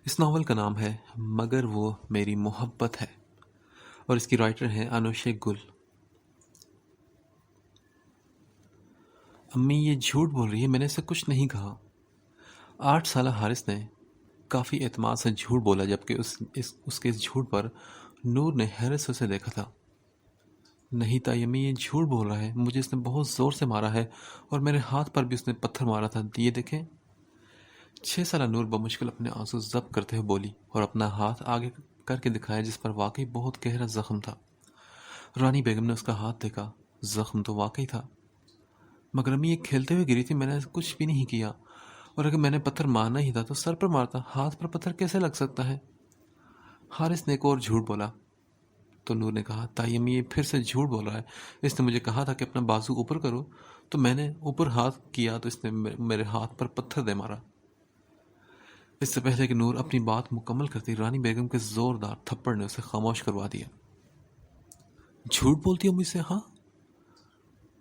اس novel کا نام ہے مگر وہ میری محبت ہے اور اس کی رائٹر ہیں انوشے گل۔ امی یہ جھوٹ بول رہی ہے، میں نے اسے کچھ نہیں کہا۔ 8 سالہ حارث نے کافی اعتماد سے جھوٹ بولا، جبکہ اس کے اس جھوٹ پر نور نے حیرت سے اسے دیکھا تھا۔ نہیں تائی امی، یہ جھوٹ بول رہا ہے، مجھے اس نے بہت زور سے مارا ہے اور میرے ہاتھ پر بھی اس نے پتھر مارا تھا، یہ دیکھیں۔ 6 سالہ نور بمشکل اپنے آنسو ضبط کرتے ہوئے بولی اور اپنا ہاتھ آگے کر کے دکھایا جس پر واقعی بہت گہرا زخم تھا۔ رانی بیگم نے اس کا ہاتھ دیکھا، زخم تو واقعی تھا، مگر امی یہ کھیلتے ہوئے گری تھی، میں نے کچھ بھی نہیں کیا، اور اگر میں نے پتھر مارنا ہی تھا تو سر پر مارتا، ہاتھ پر پتھر کیسے لگ سکتا ہے؟ حارث نے ایک اور جھوٹ بولا تو نور نے کہا، تائی امی یہ پھر سے جھوٹ بول رہا ہے، اس نے مجھے کہا تھا کہ اپنا بازو اوپر کرو تو میں نے اوپر ہاتھ کیا تو اس نے میرے ہاتھ پر پتھر دے مارا۔ اس سے پہلے کہ نور اپنی بات مکمل کرتی، رانی بیگم کے زوردار تھپڑ نے اسے خاموش کروا دیا۔ جھوٹ بولتی ہو مجھ سے؟ ہاں،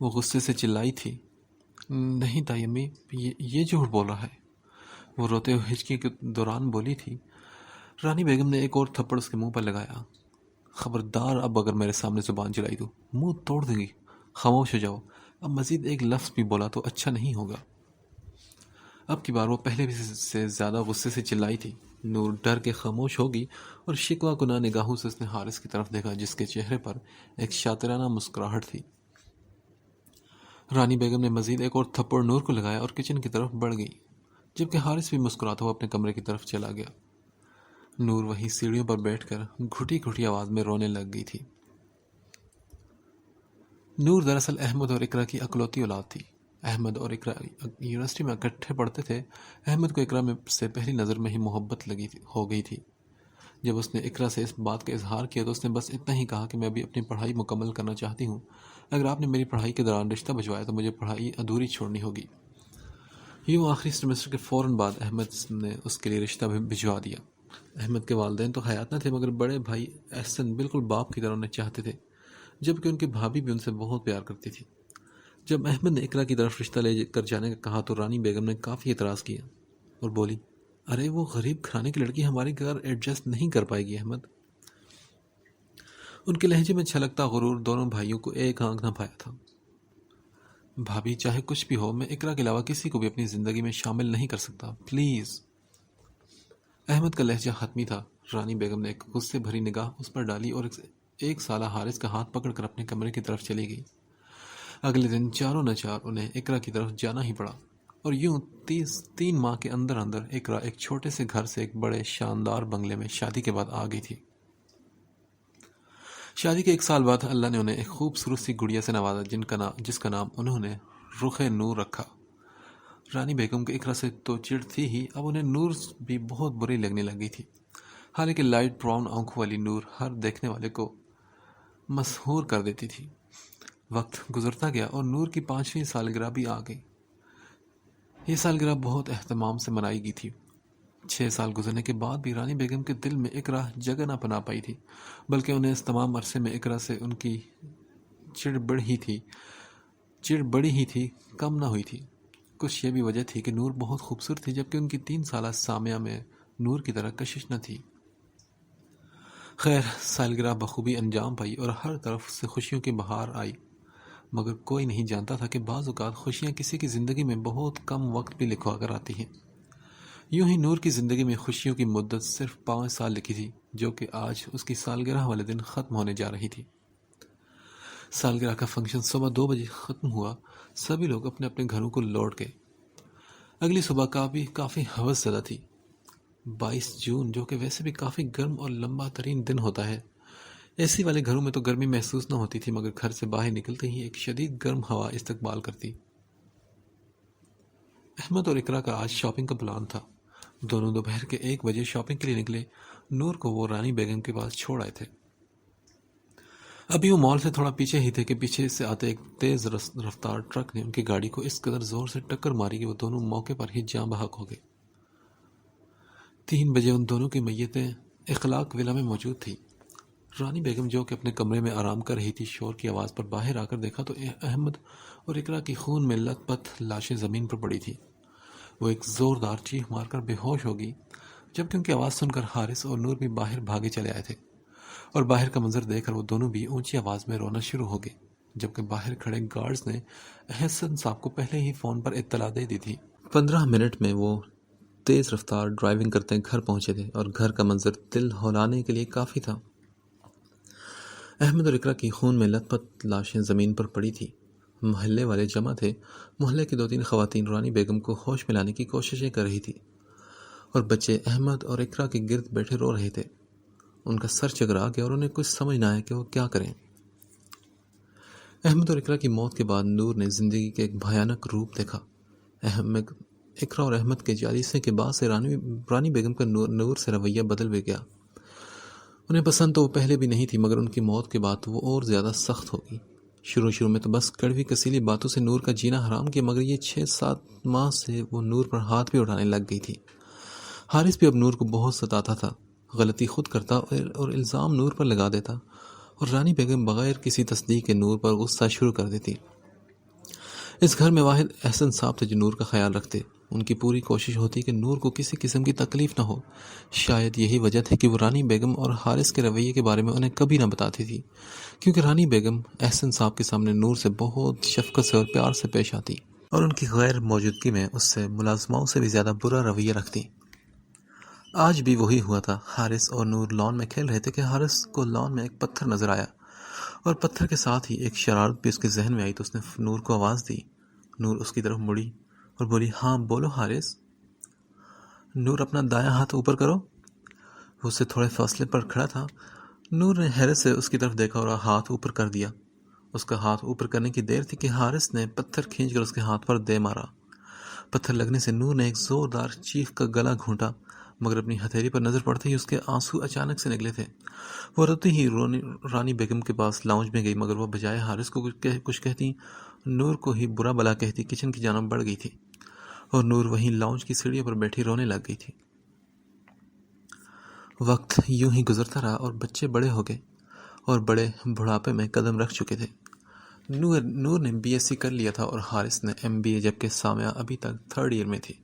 وہ غصے سے چلائی تھی۔ نہیں تائی امی، یہ جھوٹ بول رہا ہے، وہ روتے ہوئے ہچکی کے دوران بولی تھی۔ رانی بیگم نے ایک اور تھپڑ اس کے منہ پر لگایا۔ خبردار، اب اگر میرے سامنے زبان چلائی تو منہ توڑ دیں گی، خاموش ہو جاؤ، اب مزید ایک لفظ بھی بولا تو اچھا نہیں ہوگا۔ اب کی بار وہ پہلے بھی سے زیادہ غصے سے چلائی تھی۔ نور ڈر کے خاموش ہوگی اور شکوہ کناہ نگاہوں سے اس نے حارث کی طرف دیکھا جس کے چہرے پر ایک شاطرانہ مسکراہٹ تھی۔ رانی بیگم نے مزید ایک اور تھپڑ نور کو لگایا اور کچن کی طرف بڑھ گئی، جبکہ حارث بھی مسکراتا ہوا اپنے کمرے کی طرف چلا گیا۔ نور وہیں سیڑھیوں پر بیٹھ کر گھٹی گھٹی آواز میں رونے لگ گئی تھی۔ نور دراصل احمد اور اقرا کی اکلوتی اولاد تھی۔ احمد اور اقرا یونیورسٹی میں اکٹھے پڑھتے تھے۔ احمد کو اقرا میں سے پہلی نظر میں ہی محبت ہو گئی تھی۔ جب اس نے اقرا سے اس بات کا اظہار کیا تو اس نے بس اتنا ہی کہا کہ میں ابھی اپنی پڑھائی مکمل کرنا چاہتی ہوں، اگر آپ نے میری پڑھائی کے دوران رشتہ بھجوایا تو مجھے پڑھائی ادھوری چھوڑنی ہوگی۔ یوں آخری سیمسٹر کے فوراً بعد احمد نے اس کے لیے رشتہ بھجوا دیا۔ احمد کے والدین تو حیات نہ تھے، مگر بڑے بھائی احسن بالکل باپ کی طرح انہیں چاہتے تھے، جبکہ ان کی بھابھی بھی ان سے بہت پیار کرتی تھی۔ جب احمد نے اقرا کی طرف رشتہ لے کر جانے کا کہا تو رانی بیگم نے کافی اعتراض کیا اور بولی، ارے وہ غریب گھرانے کی لڑکی ہمارے گھر ایڈجسٹ نہیں کر پائے گی احمد۔ ان کے لہجے میں چھلکتا غرور دونوں بھائیوں کو ایک آنکھ نہ پایا تھا۔ بھابھی، چاہے کچھ بھی ہو، میں اقرا کے علاوہ کسی کو بھی اپنی زندگی میں شامل نہیں کر سکتا، پلیز۔ احمد کا لہجہ حتمی تھا۔ رانی بیگم نے ایک غصے بھری نگاہ اس پر ڈالی اور 1 سالہ حارث کا ہاتھ پکڑ کر اپنے کمرے کی طرف چلی گئی۔ اگلے دن چاروں نچار انہیں اقرا کی طرف جانا ہی پڑا، اور یوں 3 ماہ کے اندر اقرا ایک چھوٹے سے گھر سے ایک بڑے شاندار بنگلے میں شادی کے بعد آ گئی تھی۔ شادی کے 1 سال بعد اللہ نے انہیں ایک خوبصورت سی گڑیا سے نوازا جس کا نام انہوں نے رخ نور رکھا۔ رانی بیگم کے اقرا سے تو چڑ تھی ہی، اب انہیں نور بھی بہت بری لگنے لگی تھی۔ حالانکہ لائٹ براؤن آنکھوں والی نور ہر دیکھنے والے کو مسحور کر دیتی تھی۔ وقت گزرتا گیا اور نور کی 5ویں سالگرہ بھی آ گئی۔ یہ سالگرہ بہت اہتمام سے منائی گئی تھی۔ 6 سال گزرنے کے بعد بھی رانی بیگم کے دل میں اقرا جگہ نہ بنا پائی تھی، بلکہ انہیں اس تمام عرصے میں اقرا سے ان کی چڑ بڑی ہی تھی، کم نہ ہوئی تھی۔ کچھ یہ بھی وجہ تھی کہ نور بہت خوبصورت تھی، جبکہ ان کی 3 سالہ سامیہ میں نور کی طرح کشش نہ تھی۔ خیر، سالگرہ بخوبی انجام پائی اور ہر طرف سے خوشیوں کی بہار آئی، مگر کوئی نہیں جانتا تھا کہ بعض اوقات خوشیاں کسی کی زندگی میں بہت کم وقت بھی لکھوا کر آتی ہیں۔ یوں ہی نور کی زندگی میں خوشیوں کی مدت صرف 5 سال لکھی تھی، جو کہ آج اس کی سالگرہ والے دن ختم ہونے جا رہی تھی۔ سالگرہ کا فنکشن صبح 2 بجے ختم ہوا۔ سبھی لوگ اپنے اپنے گھروں کو لوٹ گئے۔ اگلی صبح کافی ہوس زدہ تھی۔ 22 جون، جو کہ ویسے بھی کافی گرم اور لمبا ترین دن ہوتا ہے۔ اے سی والے گھروں میں تو گرمی محسوس نہ ہوتی تھی، مگر گھر سے باہر نکلتے ہی ایک شدید گرم ہوا استقبال کرتی۔ احمد اور اقرا کا آج شاپنگ کا پلان تھا۔ دونوں دوپہر کے 1 بجے شاپنگ کے لیے نکلے۔ نور کو وہ رانی بیگم کے پاس چھوڑ آئے تھے۔ ابھی وہ مال سے تھوڑا پیچھے ہی تھے کہ پیچھے سے آتے ایک تیز رفتار ٹرک نے ان کی گاڑی کو اس قدر زور سے ٹکر ماری کہ وہ دونوں موقع پر ہی جاں بحق ہو گئے۔ 3 بجے ان دونوں کی میتیں اخلاق ولا میں موجود تھی۔ رانی بیگم، جو کہ اپنے کمرے میں آرام کر رہی تھی، شور کی آواز پر باہر آ کر دیکھا تو احمد اور اقرا کی خون میں لت پت لاشیں زمین پر پڑی تھی۔ وہ ایک زوردار چیخ مار کر بے ہوش ہو گئی۔ جبکہ ان کی آواز سن کر حارث اور نور بھی باہر بھاگے چلے آئے تھے، اور باہر کا منظر دیکھ کر وہ دونوں بھی اونچی آواز میں رونا شروع ہو گئے، جبکہ باہر کھڑے گارڈز نے احسن صاحب کو پہلے ہی فون پر اطلاع دے دی تھی۔ 15 منٹ میں وہ تیز رفتار ڈرائیونگ کرتے گھر پہنچے تھے، اور گھر کا منظر دل ہلانے کے لیے کافی تھا۔ احمد اور اقرا کی خون میں لت پت لاشیں زمین پر پڑی تھی۔ محلے والے جمع تھے۔ محلے کی 2-3 خواتین رانی بیگم کو ہوش میں لانے کی کوششیں کر رہی تھی، اور بچے احمد اور اقرا کے گرد بیٹھے رو رہے تھے۔ ان کا سر چکرا گیا اور انہیں کچھ سمجھ نہ آیا کہ وہ کیا کریں۔ احمد اور اقرا کی موت کے بعد نور نے زندگی کے ایک بھیانک روپ دیکھا۔ اقرا اور احمد کے جالیسے کے بعد سے رانی بیگم کا نور سے رویہ بدل بھی گیا۔ انہیں پسند تو وہ پہلے بھی نہیں تھی، مگر ان کی موت کے بعد وہ اور زیادہ سخت ہوگی۔ شروع میں تو بس کڑوی کسیلی باتوں سے نور کا جینا حرام کیا، مگر یہ 6-7 ماہ سے وہ نور پر ہاتھ بھی اٹھانے لگ گئی تھی۔ حارث بھی اب نور کو بہت ستاتا تھا، غلطی خود کرتا اور الزام نور پر لگا دیتا، اور رانی بیگم بغیر کسی تصدیق کے نور پر غصہ شروع کر دیتی۔ اس گھر میں واحد احسن صاحب تھے جو نور کا خیال رکھتے۔ ان کی پوری کوشش ہوتی کہ نور کو کسی قسم کی تکلیف نہ ہو۔ شاید یہی وجہ تھی کہ وہ رانی بیگم اور حارث کے رویے کے بارے میں انہیں کبھی نہ بتاتی تھی، کیونکہ رانی بیگم احسن صاحب کے سامنے نور سے بہت شفقت سے اور پیار سے پیش آتی، اور ان کی غیر موجودگی میں اس سے ملازماؤں سے بھی زیادہ برا رویہ رکھتی۔ آج بھی وہی ہوا تھا۔ حارث اور نور لان میں کھیل رہے تھے کہ حارث کو لان میں ایک پتھر نظر آیا، اور پتھر کے ساتھ ہی ایک شرارت بھی اس کے ذہن میں آئی، تو اس نے نور کو آواز دی۔ نور اس کی طرف مڑی اور بولی، ہاں بولو حارث۔ نور اپنا دایاں ہاتھ اوپر کرو۔ وہ اس سے تھوڑے فاصلے پر کھڑا تھا۔ نور نے حیرت سے اس کی طرف دیکھا اور ہاتھ اوپر کر دیا۔ اس کا ہاتھ اوپر کرنے کی دیر تھی کہ حارث نے پتھر کھینچ کر اس کے ہاتھ پر دے مارا۔ پتھر لگنے سے نور نے ایک زوردار چیخ کا گلا گھونٹا، مگر اپنی ہتھیلی پر نظر پڑتے ہی اس کے آنسو اچانک سے نکلے تھے۔ وہ روتی ہی رانی بیگم کے پاس لاؤنج میں گئی، مگر وہ بجائے حارث کو کچھ کہتی، نور کو ہی برا بلا کہتی کچن کی جانب بڑھ گئی تھی، اور نور وہیں لاؤنج کی سیڑھیوں پر بیٹھی رونے لگ گئی تھی۔ وقت یوں ہی گزرتا رہا اور بچے بڑے ہو گئے اور بڑے بڑھاپے میں قدم رکھ چکے تھے۔ نور نے BSc کر لیا تھا اور حارث نے MBA، جبکہ سامعہ ابھی تک 3rd ایئر میں تھی۔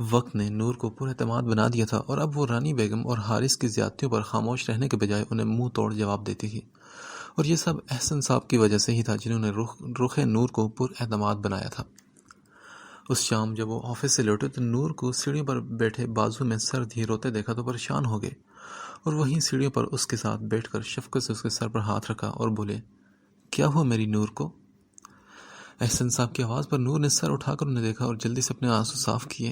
وقت نے نور کو پورا اعتماد بنا دیا تھا، اور اب وہ رانی بیگم اور حارث کی زیادتیوں پر خاموش رہنے کے بجائے انہیں منہ توڑ جواب دیتی تھی، اور یہ سب احسن صاحب کی وجہ سے ہی تھا، جنہوں نے رخ نور کو پر اعتماد بنایا تھا۔ اس شام جب وہ آفس سے لوٹے تو نور کو سیڑھیوں پر بیٹھے بازو میں سر دھیے روتے دیکھا تو پریشان ہو گئے، اور وہیں سیڑھیوں پر اس کے ساتھ بیٹھ کر شفقت سے اس کے سر پر ہاتھ رکھا اور بولے، کیا ہوا میری نور کو؟ احسن صاحب کی آواز پر نور نے سر اٹھا کر انہیں دیکھا اور جلدی سے اپنے آنسو صاف کیے۔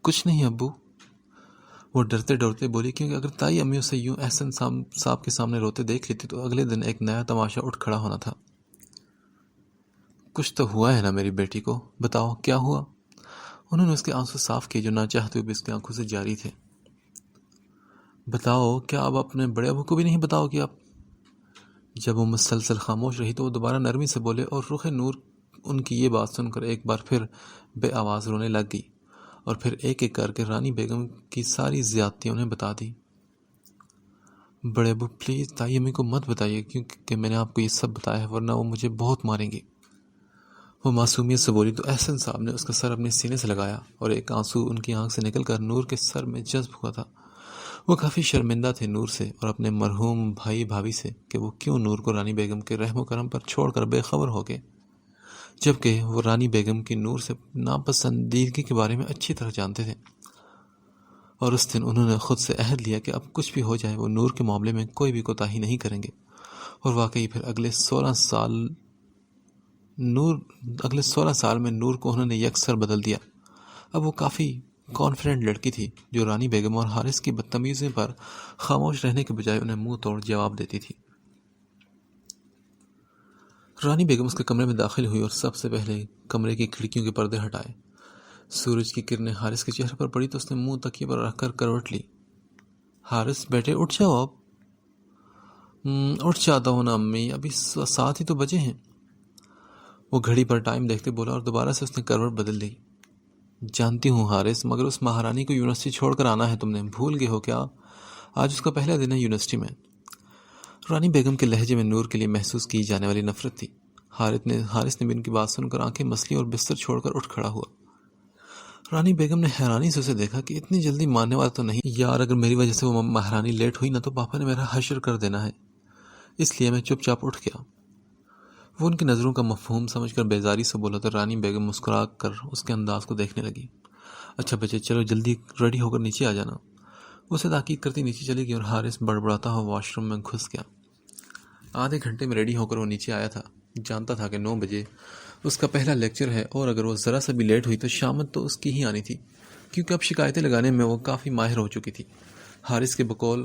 کچھ نہیں ابو، وہ ڈرتے ڈرتے بولی، کیونکہ اگر تائی امی اسے یوں احسن صاحب کے سامنے روتے دیکھ لیتی تو اگلے دن ایک نیا تماشا اٹھ کھڑا ہونا تھا۔ کچھ تو ہوا ہے نا میری بیٹی کو، بتاؤ کیا ہوا؟ انہوں نے اس کے آنسو صاف کیے جو نہ چاہتے ہوئے بھی اس کی آنکھوں سے جاری تھے۔ بتاؤ، کیا اب اپنے بڑے ابو کو بھی نہیں بتاؤ کہ آپ؟ جب وہ مسلسل خاموش رہی تو وہ دوبارہ نرمی سے بولے، اور رخ نور ان کی یہ بات سن کر ایک بار پھر بے آواز رونے لگ گئی، اور پھر ایک ایک کر کے رانی بیگم کی ساری زیادتی انہیں بتا دی۔ بڑے ابو پلیز تائی امی کو مت بتائیے، کیونکہ میں نے آپ کو یہ سب بتایا ہے، ورنہ وہ مجھے بہت ماریں گی، وہ معصومیت سے بولی۔ تو احسن صاحب نے اس کا سر اپنے سینے سے لگایا، اور ایک آنسو ان کی آنکھ سے نکل کر نور کے سر میں جذب ہوا تھا۔ وہ کافی شرمندہ تھے نور سے اور اپنے مرحوم بھائی بھابھی سے کہ وہ کیوں نور کو رانی بیگم کے رحم و کرم پر چھوڑ کر بے خبر ہو گئے، جبکہ وہ رانی بیگم کی نور سے ناپسندیدگی کے بارے میں اچھی طرح جانتے تھے۔ اور اس دن انہوں نے خود سے عہد لیا کہ اب کچھ بھی ہو جائے وہ نور کے معاملے میں کوئی بھی کوتاہی نہیں کریں گے، اور واقعی پھر اگلے 16 سال میں نور کو انہوں نے یکسر بدل دیا۔ اب وہ کافی کانفیڈنٹ لڑکی تھی جو رانی بیگم اور حارث کی بدتمیزی پر خاموش رہنے کے بجائے انہیں منہ توڑ جواب دیتی تھی۔ رانی بیگم اس کے کمرے میں داخل ہوئی اور سب سے پہلے کمرے کی کھڑکیوں کے پردے ہٹائے۔ سورج کی کرنیں حارث کے چہرے پر پڑی تو اس نے منہ تکیے پر رکھ کر کروٹ لی۔ حارث بیٹے اٹھ جاؤ اب۔ اٹھ جاتا ہوں نا امی، ابھی 7 ہی تو بجے ہیں، وہ گھڑی پر ٹائم دیکھتے بولا، اور دوبارہ سے اس نے کروٹ بدل لی۔ جانتی ہوں حارث، مگر اس مہارانی کو یونیورسٹی چھوڑ کر آنا ہے، تم نے بھول گئے ہو کیا؟ آج اس کا پہلا دن ہے یونیورسٹی میں۔ رانی بیگم کے لہجے میں نور کے لیے محسوس کی جانے والی نفرت تھی۔ حارث نے بھی ان کی بات سن کر آنکھیں مسلی اور بستر چھوڑ کر اٹھ کھڑا ہوا۔ رانی بیگم نے حیرانی سے اسے دیکھا کہ اتنی جلدی ماننے والا تو نہیں یار، اگر میری وجہ سے وہ مہرانی لیٹ ہوئی نا تو پاپا نے میرا حشر کر دینا ہے، اس لیے میں چپ چاپ اٹھ گیا۔ وہ ان کی نظروں کا مفہوم سمجھ کر بیزاری سے بولا تو رانی بیگم مسکرا کر اس کے انداز کو دیکھنے لگی۔ اچھا بچے، چلو جلدی ریڈی ہو کر نیچے آ جانا۔ اسے تاکید کرتی نیچے چلی گئی اور حارث بڑبڑاتا ہوا واش روم میں گھس گیا۔ آدھے گھنٹے میں ریڈی ہو کر وہ نیچے آیا تھا۔ جانتا تھا کہ 9 بجے اس کا پہلا لیکچر ہے اور اگر وہ ذرا سا بھی لیٹ ہوئی تو شامت تو اس کی ہی آنی تھی، کیونکہ اب شکایتیں لگانے میں وہ کافی ماہر ہو چکی تھی۔ حارث کے بقول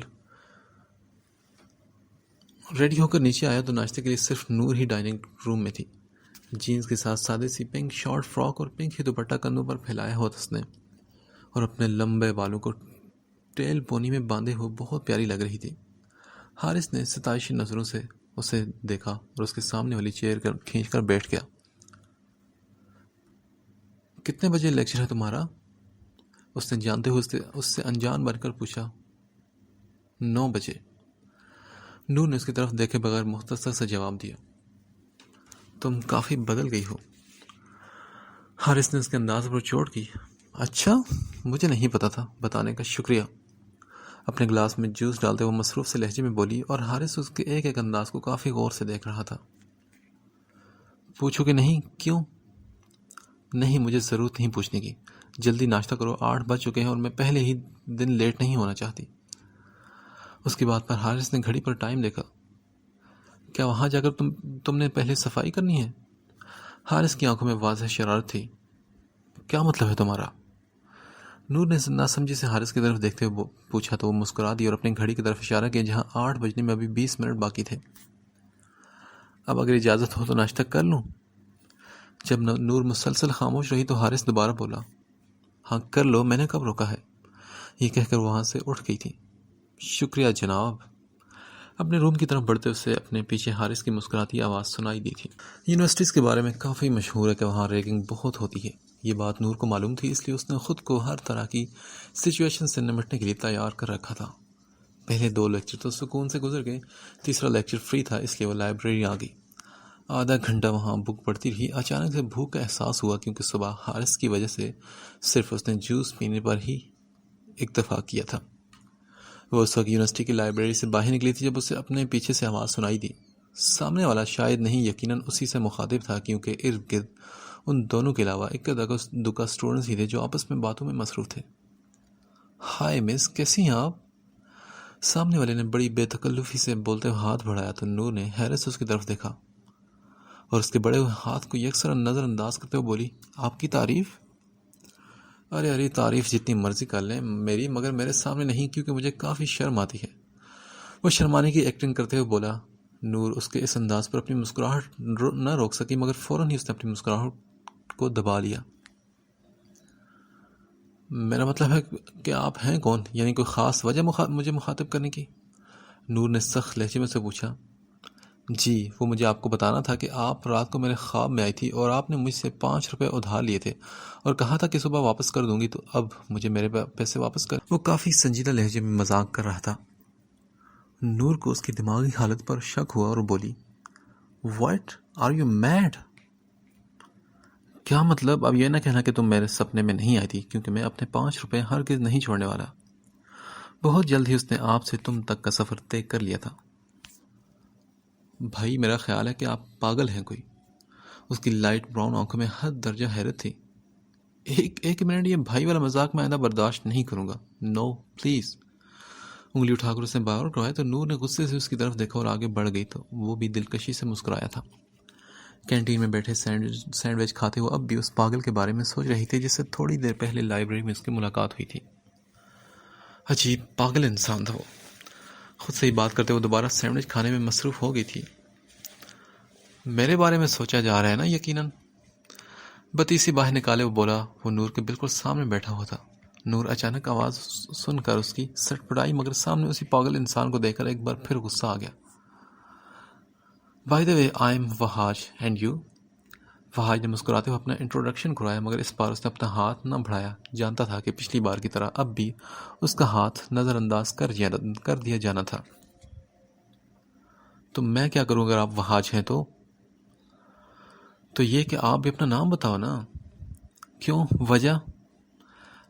ریڈی ہو کر نیچے آیا تو ناشتے کے لیے صرف نور ہی ڈائننگ روم میں تھی۔ جینز کے ساتھ سادے سی پنک شارٹ فراک اور پنک ہی دوپٹہ کندھوں پر پھیلایا ہوا اس نے، اور اپنے لمبے بالوں کو ٹیل پونی میں باندھے ہوئے بہت پیاری لگ رہی تھی۔ حارث نے ستائشی نظروں سے اسے دیکھا اور اس کے سامنے والی چیئر کھینچ کر بیٹھ گیا۔ کتنے بجے لیکچر ہے تمہارا؟ اس نے جانتے ہوئے اس سے انجان بن کر پوچھا۔ 9 بجے۔ نور نے اس کی طرف دیکھے بغیر مختصر سے جواب دیا۔ تم کافی بدل گئی ہو۔ حارث نے اس کے انداز پر چوٹ کی۔ اچھا، مجھے نہیں پتا تھا، بتانے کا شکریہ۔ اپنے گلاس میں جوس ڈالتے وہ مصروف سے لہجے میں بولی اور حارث اس کے ایک ایک انداز کو کافی غور سے دیکھ رہا تھا۔ پوچھو کہ نہیں؟ کیوں؟ نہیں، مجھے ضرورت نہیں پوچھنے کی۔ جلدی ناشتہ کرو، 8 بج چکے ہیں اور میں پہلے ہی دن لیٹ نہیں ہونا چاہتی۔ اس کی بات پر حارث نے گھڑی پر ٹائم دیکھا۔ کیا وہاں جا کر تم نے پہلے صفائی کرنی ہے؟ حارث کی آنکھوں میں واضح شرارت تھی۔ کیا مطلب ہے تمہارا؟ نور نے ناسمجھی سے حارث کی طرف دیکھتے ہوئے پوچھا تو وہ مسکرا دی اور اپنی گھڑی کی طرف اشارہ کیا جہاں 8 بجنے میں ابھی 20 منٹ باقی تھے۔ اب اگر اجازت ہو تو ناشتہ کر لوں؟ جب نور مسلسل خاموش رہی تو حارث دوبارہ بولا۔ ہاں کر لو، میں نے کب روکا ہے؟ یہ کہہ کر وہاں سے اٹھ گئی تھی۔ شکریہ جناب۔ اپنے روم کی طرف بڑھتے اسے اپنے پیچھے حارث کی مسکراتی آواز سنائی دی تھی۔ یونیورسٹیز کے بارے میں کافی مشہور ہے کہ وہاں ریگنگ بہت ہوتی ہے۔ یہ بات نور کو معلوم تھی، اس لیے اس نے خود کو ہر طرح کی سچویشن سے نمٹنے کے لیے تیار کر رکھا تھا۔ پہلے 2 لیکچر تو سکون سے گزر گئے، تیسرا لیکچر فری تھا اس لیے وہ لائبریری آ گئی۔ آدھا گھنٹہ وہاں بک پڑھتی رہی۔ اچانک سے بھوک کا احساس ہوا کیونکہ صبح حارث کی وجہ سے صرف اس نے جوس پینے پر ہی اکتفا کیا تھا۔ وہ اس وقت یونیورسٹی کی لائبریری سے باہر نکلی تھی جب اسے اپنے پیچھے سے آواز سنائی دی۔ سامنے والا شاید نہیں، یقیناً اسی سے مخاطب تھا کیونکہ ارد گرد ان دونوں کے علاوہ اکا دکا اسٹوڈنٹس ہی تھے جو آپس میں باتوں میں مصروف تھے۔ ہائے مس، کیسی ہیں آپ؟ سامنے والے نے بڑی بے تکلفی سے بولتے ہوئے ہاتھ بڑھایا تو نور نے حیرت سے اس کی طرف دیکھا اور اس کے بڑے ہوئے ہاتھ کو یکسر نظر انداز کرتے ہوئے بولی، آپ کی تعریف؟ ارے تعریف جتنی مرضی کر لیں میری، مگر میرے سامنے نہیں کیونکہ مجھے کافی شرم آتی ہے۔ وہ شرمانے کی ایکٹنگ کرتے ہوئے بولا۔ نور اس کے اس انداز پر اپنی مسکراہٹ نہ روک سکی مگر فوراً ہی اس نے اپنی مسکراہٹ کو دبا لیا۔ میرا مطلب ہے کہ آپ ہیں کون؟ یعنی کوئی خاص وجہ مجھے مخاطب کرنے کی؟ نور نے سخت لہجے میں سے پوچھا۔ جی، وہ مجھے آپ کو بتانا تھا کہ آپ رات کو میرے خواب میں آئی تھی اور آپ نے مجھ سے 5 روپے ادھار لیے تھے اور کہا تھا کہ صبح واپس کر دوں گی، تو اب مجھے میرے پیسے واپس کر۔ وہ کافی سنجیدہ لہجے میں مذاق کر رہا تھا۔ نور کو اس کی دماغی حالت پر شک ہوا اور بولی، واٹ آر یو میڈ؟ کیا مطلب؟ اب یہ نہ کہنا کہ تم میرے سپنے میں نہیں آئی تھی، کیونکہ میں اپنے 5 روپے ہرگز نہیں چھوڑنے والا۔ بہت جلد ہی اس نے آپ سے تم تک کا سفر طے کر لیا تھا۔ بھائی میرا خیال ہے کہ آپ پاگل ہیں کوئی۔ اس کی لائٹ براؤن آنکھوں میں حد درجہ حیرت تھی۔ ایک منٹ، یہ بھائی والا مذاق میں آئندہ برداشت نہیں کروں گا۔ نو پلیز۔ انگلی اٹھا کر اس نے باہر کروایا تو نور نے غصے سے اس کی طرف دیکھا اور آگے بڑھ گئی تو وہ بھی دلکشی سے مسکرایا تھا۔ کینٹین میں بیٹھے سینڈوچ کھاتے ہوئے اب بھی اس پاگل کے بارے میں سوچ رہی تھی جس سے تھوڑی دیر پہلے لائبریری میں اس کی ملاقات ہوئی تھی۔ عجیب پاگل انسان تھا وہ۔ خود سے ہی بات کرتے ہوئے دوبارہ سینڈوچ کھانے میں مصروف ہو گئی تھی۔ میرے بارے میں سوچا جا رہا ہے نا یقیناً۔ بتیسی باہر نکالے وہ بولا۔ وہ نور کے بالکل سامنے بیٹھا ہوا تھا۔ نور اچانک آواز سن کر اس کی سٹ پڑائی مگر سامنے اسی پاگل انسان کو دیکھ کر ایک بار پھر غصہ آ گیا۔ By the way I am Wahaj and you? Wahaj نے مسکراتے ہوئے اپنا انٹروڈکشن کرایا مگر اس بار اس نے اپنا ہاتھ نہ بڑھایا۔ جانتا تھا کہ پچھلی بار کی طرح اب بھی اس کا ہاتھ نظر انداز کر دیا جانا تھا۔ تو میں کیا کروں اگر آپ وہاج ہیں تو یہ کہ آپ بھی اپنا نام بتاؤ نا۔ کیوں؟ وجہ؟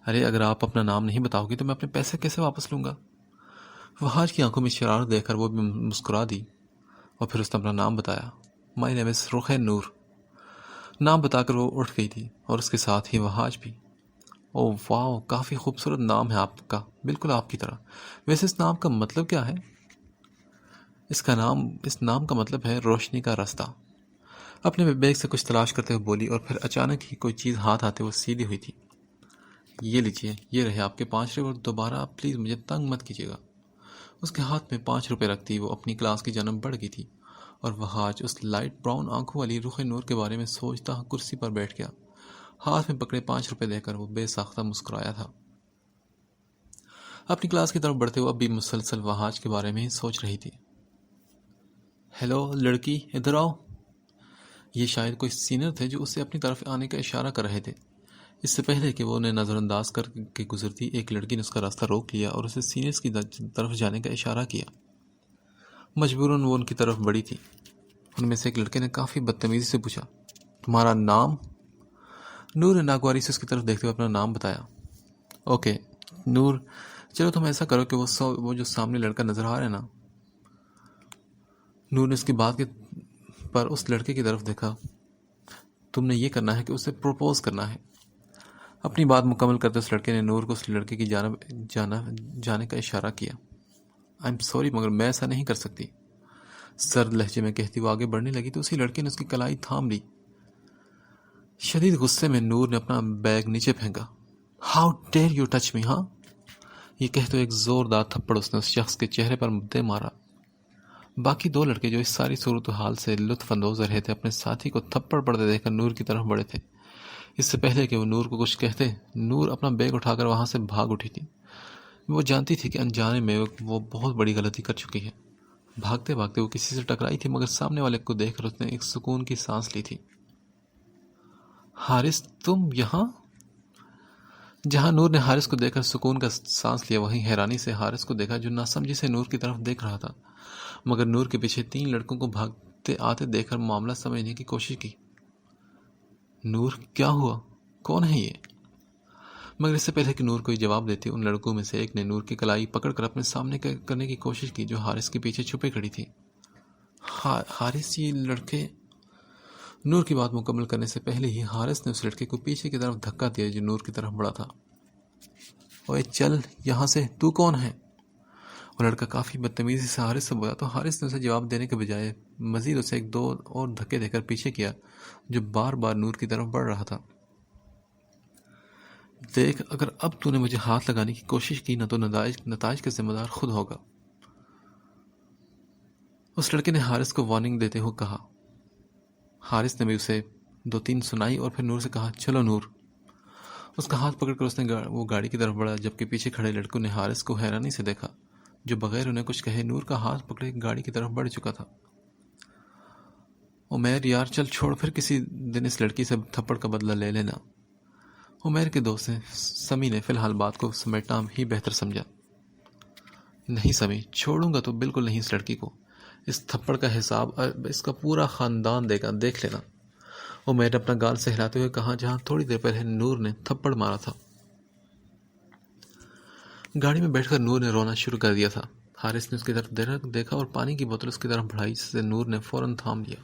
ارے اگر آپ اپنا نام نہیں بتاؤ گی تو میں اپنے پیسے کیسے واپس لوں گا؟ وحاج کی آنکھوں میں شرارت دیکھ کر وہ بھی مسکرا دی اور پھر اس نے اپنا نام بتایا. مائی نیم از رخ نور. نام بتا کر وہ اٹھ گئی تھی اور اس کے ساتھ ہی وحاج بھی. او واو، کافی خوبصورت نام ہے آپ کا، بالکل آپ کی طرح. ویسے اس نام کا مطلب کیا ہے؟ اس نام کا مطلب ہے روشنی کا راستہ. اپنے بیگ سے کچھ تلاش کرتے ہوئے بولی اور پھر اچانک ہی کوئی چیز ہاتھ آتے وہ سیدھی ہوئی تھی. یہ لیجئے، یہ رہے آپ کے 5 روپے اور دوبارہ آپ پلیز مجھے تنگ مت کیجیے گا. اس کے ہاتھ میں 5 روپے رکھتی وہ اپنی کلاس کی جانب بڑھ گئی تھی اور وحاج اس لائٹ براؤن آنکھوں والی رخ نور کے بارے میں سوچتا کرسی پر بیٹھ گیا. ہاتھ میں پکڑے 5 روپے دے کر وہ بے ساختہ مسکرایا تھا. اپنی کلاس کی طرف بڑھتے ہوئے اب بھی مسلسل وحاج کے بارے میں ہی سوچ رہی تھی. ہیلو لڑکی، ادھر آؤ. یہ شاید کوئی سینئر تھے جو اسے اپنی طرف آنے کا اشارہ کر رہے تھے. اس سے پہلے کہ وہ انہیں نظر انداز کر کے گزرتی، ایک لڑکی نے اس کا راستہ روک لیا اور اسے سینئرز کی طرف جانے کا اشارہ کیا. مجبوراً وہ ان کی طرف بڑھی تھی. ان میں سے ایک لڑکے نے کافی بدتمیزی سے پوچھا، تمہارا نام؟ نور نے ناگواری سے اس کی طرف دیکھتے ہوئے اپنا نام بتایا. اوکے نور، چلو تم ایسا کرو کہ وہ جو سامنے لڑکا نظر آ رہا ہے نا. نور نے اس کی بات پر اس لڑکے کی طرف دیکھا. تم نے یہ کرنا ہے کہ اسے پروپوز کرنا ہے. اپنی بات مکمل کرتے اس لڑکے نے نور کو اس لڑکے کی جانب جانے کا اشارہ کیا. آئی ایم سوری مگر میں ایسا نہیں کر سکتی، سرد لہجے میں کہتی وہ آگے بڑھنے لگی تو اسی لڑکے نے اس کی کلائی تھام لی. شدید غصے میں نور نے اپنا بیگ نیچے پھینکا. How dare you touch me. ہاں، یہ کہتے ایک زوردار تھپڑ اس نے اس شخص کے چہرے پر دے مارا. باقی 2 لڑکے جو اس ساری صورتحال سے لطف اندوز رہے تھے اپنے ساتھی کو تھپڑ پڑتے دیکھ کر نور کی طرف بڑھے تھے. اس سے پہلے کہ وہ نور کو کچھ کہتے، نور اپنا بیگ اٹھا کر وہاں سے بھاگ اٹھی تھی. وہ جانتی تھی کہ انجانے میں وہ بہت بڑی غلطی کر چکی ہے. بھاگتے بھاگتے وہ کسی سے ٹکرائی تھی مگر سامنے والے کو دیکھ کر اس نے ایک سکون کی سانس لی تھی. حارث، تم یہاں؟ جہاں نور نے حارث کو دیکھ کر سکون کا سانس لیا، وہیں حیرانی سے حارث کو دیکھا جو ناسمجھی سے نور کی طرف دیکھ رہا تھا مگر نور کے پیچھے 3 لڑکوں کو بھاگتے آتے دیکھ کر معاملہ سمجھنے کی کوشش کی. نور، کیا ہوا؟ کون ہے یہ؟ مگر اس سے پہلے کہ نور کوئی جواب دیتی، ان لڑکوں میں سے ایک نے نور کی کلائی پکڑ کر اپنے سامنے کرنے کی کوشش کی جو حارث کے پیچھے چھپے کھڑی تھی. حارث، یہ لڑکے؟ نور کی بات مکمل کرنے سے پہلے ہی حارث نے اس لڑکے کو پیچھے کی طرف دھکا دیا جو نور کی طرف بڑھا تھا. اوے چل یہاں سے، تو کون ہے؟ وہ لڑکا کافی بدتمیزی سے حارث سے بولا تو حارث نے اسے جواب دینے کے بجائے مزید اسے 1-2 اور دھکے دے کر پیچھے کیا جو بار بار نور کی طرف بڑھ رہا تھا. دیکھ، اگر اب تو نے مجھے ہاتھ لگانے کی کوشش کی نہ تو نتائج کا ذمہ دار خود ہوگا. اس لڑکے نے حارث کو وارننگ دیتے ہوئے کہا. حارث نے بھی اسے 2-3 سنائی اور پھر نور سے کہا، چلو نور. اس کا ہاتھ پکڑ کر اس نے وہ گاڑی کی طرف بڑھا جبکہ پیچھے کھڑے لڑکوں نے حارث کو حیرانی سے دیکھا جو بغیر انہیں کچھ کہے نور کا ہاتھ پکڑے گاڑی کی طرف بڑھ چکا تھا. عمیر یار چل چھوڑ، پھر کسی دن اس لڑکی سے تھپڑ کا بدلہ لے لینا. عمیر کے دوست سمی نے فی الحال بات کو سمیٹنا ہی بہتر سمجھا. نہیں سمی، چھوڑوں گا تو بالکل نہیں اس لڑکی کو. اس تھپڑ کا حساب اس کا پورا خاندان دے گا، دیکھ لینا. عمیر نے اپنا گال سے ہلاتے ہوئے کہا جہاں تھوڑی دیر پہلے نور نے تھپڑ مارا تھا. گاڑی میں بیٹھ کر نور نے رونا شروع کر دیا تھا. حارث نے اس کی طرف دیکھا اور پانی کی بوتل اس کی طرف بڑھائی جسے نور نے فوراً تھام لیا.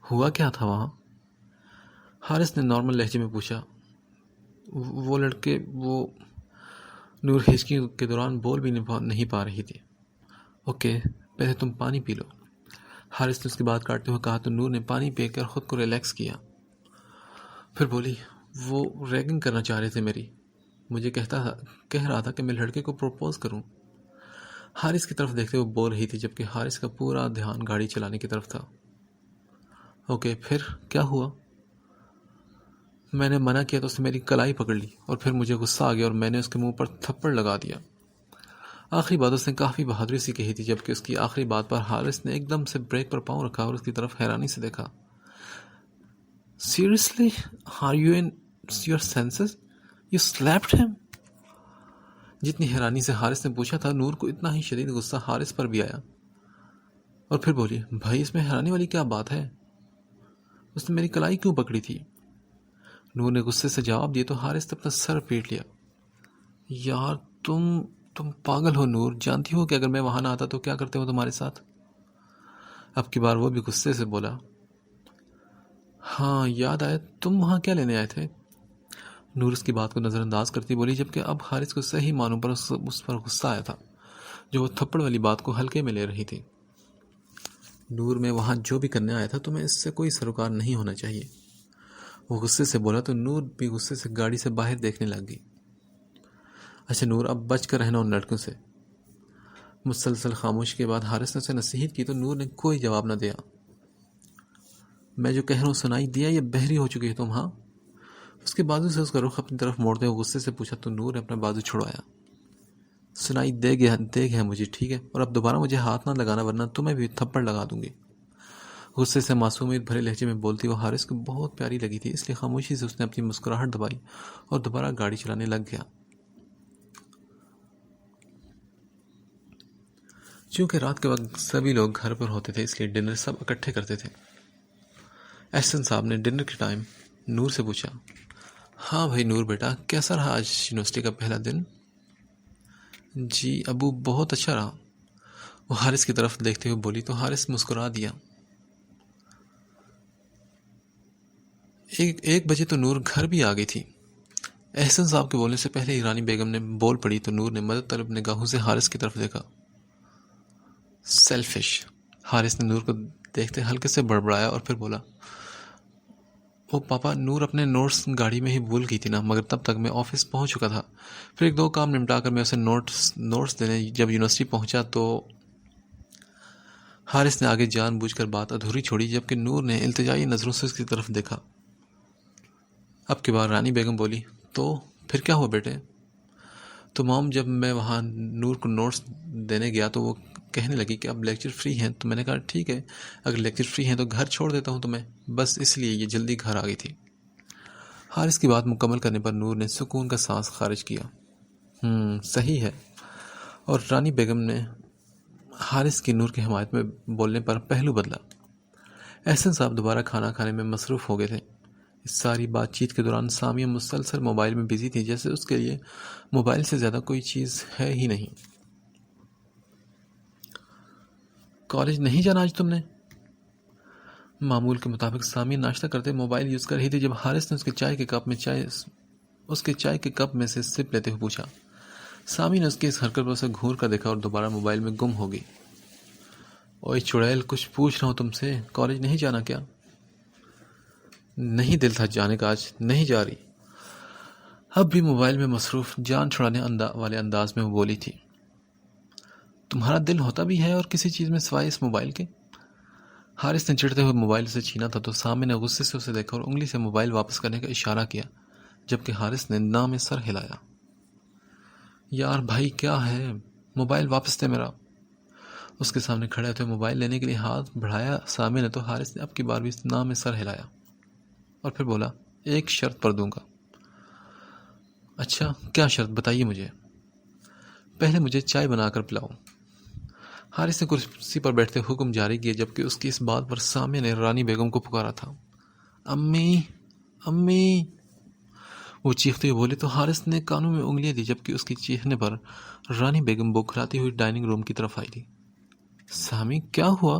ہوا کیا تھا وہاں؟ حارث نے نارمل لہجے میں پوچھا. وہ لڑکے وہ نور ہچکی کے دوران بول بھی نہیں پا رہی تھی. اوکے پہلے تم پانی پی لو. حارث نے اس کی بات کاٹتے ہوئے کہا تو نور نے پانی پی کر خود کو ریلیکس کیا. پھر بولی، وہ ریگنگ کرنا چاہ رہے تھے میری. مجھے کہہ رہا تھا کہ میں لڑکے کو پروپوز کروں. حارث کی طرف دیکھتے ہوئے بول رہی تھی جبکہ حارث کا پورا دھیان گاڑی چلانے کی طرف تھا. اوکے پھر کیا ہوا؟ میں نے منع کیا تو اس نے میری کلائی پکڑ لی اور پھر مجھے غصہ آ گیا اور میں نے اس کے منہ پر تھپڑ لگا دیا. آخری بات اس نے کافی بہادری سے کہی تھی جبکہ اس کی آخری بات پر حارث نے ایک دم سے بریک پر پاؤں رکھا اور اس کی طرف حیرانی سے دیکھا. Seriously? Are you in your senses? You slapped him? جتنی حیرانی سے حارث نے پوچھا تھا نور کو اتنا ہی شدید غصہ حارث پر بھی آیا اور پھر بولی، بھائی اس میں حیرانی والی کیا بات ہے؟ اس نے میری کلائی کیوں پکڑی تھی؟ نور نے غصے سے جواب دیا تو حارث نے اپنا سر پیٹ لیا۔ یار تم پاگل ہو نور، جانتی ہو کہ اگر میں وہاں نہ آتا تو کیا کرتے ہو تمہارے ساتھ؟ اب کی بار وہ بھی غصے سے بولا۔ ہاں یاد آیا، تم وہاں کیا لینے آئے تھے؟ نور اس کی بات کو نظر انداز کرتی بولی، جبکہ اب حارث کو صحیح معنوں پر اس پر غصہ آیا تھا جو وہ تھپڑ والی بات کو ہلکے میں لے رہی تھی۔ نور، میں وہاں جو بھی کرنے آیا تھا تمہیں اس سے کوئی سروکار نہیں ہونا چاہیے، وہ غصے سے بولا تو نور بھی غصے سے گاڑی سے باہر دیکھنے لگ گئی۔ اچھا نور، اب بچ کر رہنا ان لڑکوں سے۔ مسلسل خاموشی کے بعد حارث نے اسے نصیحت کی تو نور نے کوئی جواب نہ دیا۔ میں جو کہہ رہا ہوں سنائی دیا یا بہری ہو چکی ہے تم؟ ہاں؟ اس کے بازو سے اس کا رخ اپنی طرف موڑتے ہوئے غصے سے پوچھا تو نور نے اپنا بازو چھڑوایا۔ سنائی دے گیا مجھے، ٹھیک ہے، اور اب دوبارہ مجھے ہاتھ نہ لگانا ورنہ تمہیں بھی تھپڑ لگا دوں گی۔ غصے سے معصومیت بھرے لہجے میں بولتی وہ حارث کو بہت پیاری لگی تھی، اس لیے خاموشی سے اس نے اپنی مسکراہٹ دبائی اور دوبارہ گاڑی چلانے لگ گیا۔ چونکہ رات کے وقت سبھی لوگ گھر پر ہوتے تھے اس لیے ڈنر سب اکٹھے کرتے تھے۔ احسن صاحب نے ڈنر کے ٹائم نور سے پوچھا، ہاں بھائی نور بیٹا، کیسا رہا آج یونیورسٹی کا پہلا دن؟ جی ابو، بہت اچھا رہا، وہ حارث کی طرف دیکھتے ہوئے بولی تو حارث مسکرا دیا۔ 1 بجے تو نور گھر بھی آ گئی تھی۔ احسن صاحب کے بولنے سے پہلے ہی رانی بیگم نے بول پڑی تو نور نے مدد طلب نگاہوں سے حارث کی طرف دیکھا۔ سیلفش، حارث نے نور کو دیکھتے ہلکے سے بڑبڑایا اور پھر بولا، او پاپا، نور اپنے نوٹس گاڑی میں ہی بھول گئی تھی نا، مگر تب تک میں آفس پہنچ چکا تھا۔ پھر 1-2 کام نمٹا کر میں اسے نوٹس دینے جب یونیورسٹی پہنچا تو حارث نے آگے جان بوجھ کر بات ادھوری چھوڑی، جبکہ نور نے التجائی نظروں سے اس کی طرف دیکھا۔ اب کی بار رانی بیگم بولی، تو پھر کیا ہوا بیٹے؟ تو مام، جب میں وہاں نور کو نوٹس دینے گیا تو وہ کہنے لگی کہ اب لیکچر فری ہیں، تو میں نے کہا ٹھیک ہے، اگر لیکچر فری ہیں تو گھر چھوڑ دیتا ہوں تمہیں، بس اس لیے یہ جلدی گھر آ گئی تھی۔ حارث کی بات مکمل کرنے پر نور نے سکون کا سانس خارج کیا۔ صحیح ہے، اور رانی بیگم نے حارث کی نور کی حمایت میں بولنے پر پہلو بدلا۔ احسن صاحب دوبارہ کھانا کھانے میں مصروف ہو گئے تھے۔ اس ساری بات چیت کے دوران سامیہ مسلسل موبائل میں بزی تھی، جیسے اس کے لیے موبائل سے زیادہ کوئی چیز ہے ہی نہیں۔ کالج نہیں جانا آج تم نے؟ معمول کے مطابق سامیہ ناشتہ کرتے موبائل یوز کر رہی تھی جب حارث نے اس کے چائے کے کپ میں سے سپ لیتے ہوئے پوچھا۔ سامیہ نے اس کی اس حرکت پر اسے گھور کر دیکھا اور دوبارہ موبائل میں گم ہو گئی۔ اوئے چڑیل، کچھ پوچھ رہا ہوں تم سے، کالج نہیں جانا کیا؟ نہیں دل تھا جانے کا، آج نہیں جا رہی۔ اب بھی موبائل میں مصروف جان چھڑانے والے انداز میں وہ بولی تھی۔ تمہارا دل ہوتا بھی ہے اور کسی چیز میں سوائے اس موبائل کے؟ حارث نے چڑھتے ہوئے موبائل سے چھینا تھا تو سامنے نے غصے سے اسے دیکھا اور انگلی سے موبائل واپس کرنے کا اشارہ کیا، جبکہ حارث نے نہ میں سر ہلایا۔ یار بھائی کیا ہے، موبائل واپس دے میرا۔ اس کے سامنے کھڑے ہوتے موبائل لینے کے لیے ہاتھ بڑھایا سامنے نے تو حارث نے اب کی بار بھی نہ میں سر ہلایا اور پھر بولا، ایک شرط پر دوں گا۔ اچھا کیا شرط، بتائیے مجھے۔ پہلے مجھے چائے بنا کر پلاؤ۔ حارث نے کرسی پر بیٹھتے حکم جاری کیا، جبکہ اس کی اس بات پر سامیہ نے رانی بیگم کو پکارا تھا۔ امی امی، وہ چیختے ہوئے بولی تو حارث نے کانوں میں انگلیاں دی، جبکہ اس کی چیخنے پر رانی بیگم بوکھلاتی ہوئی ڈائننگ روم کی طرف آئی تھی۔ سامی کیا ہوا؟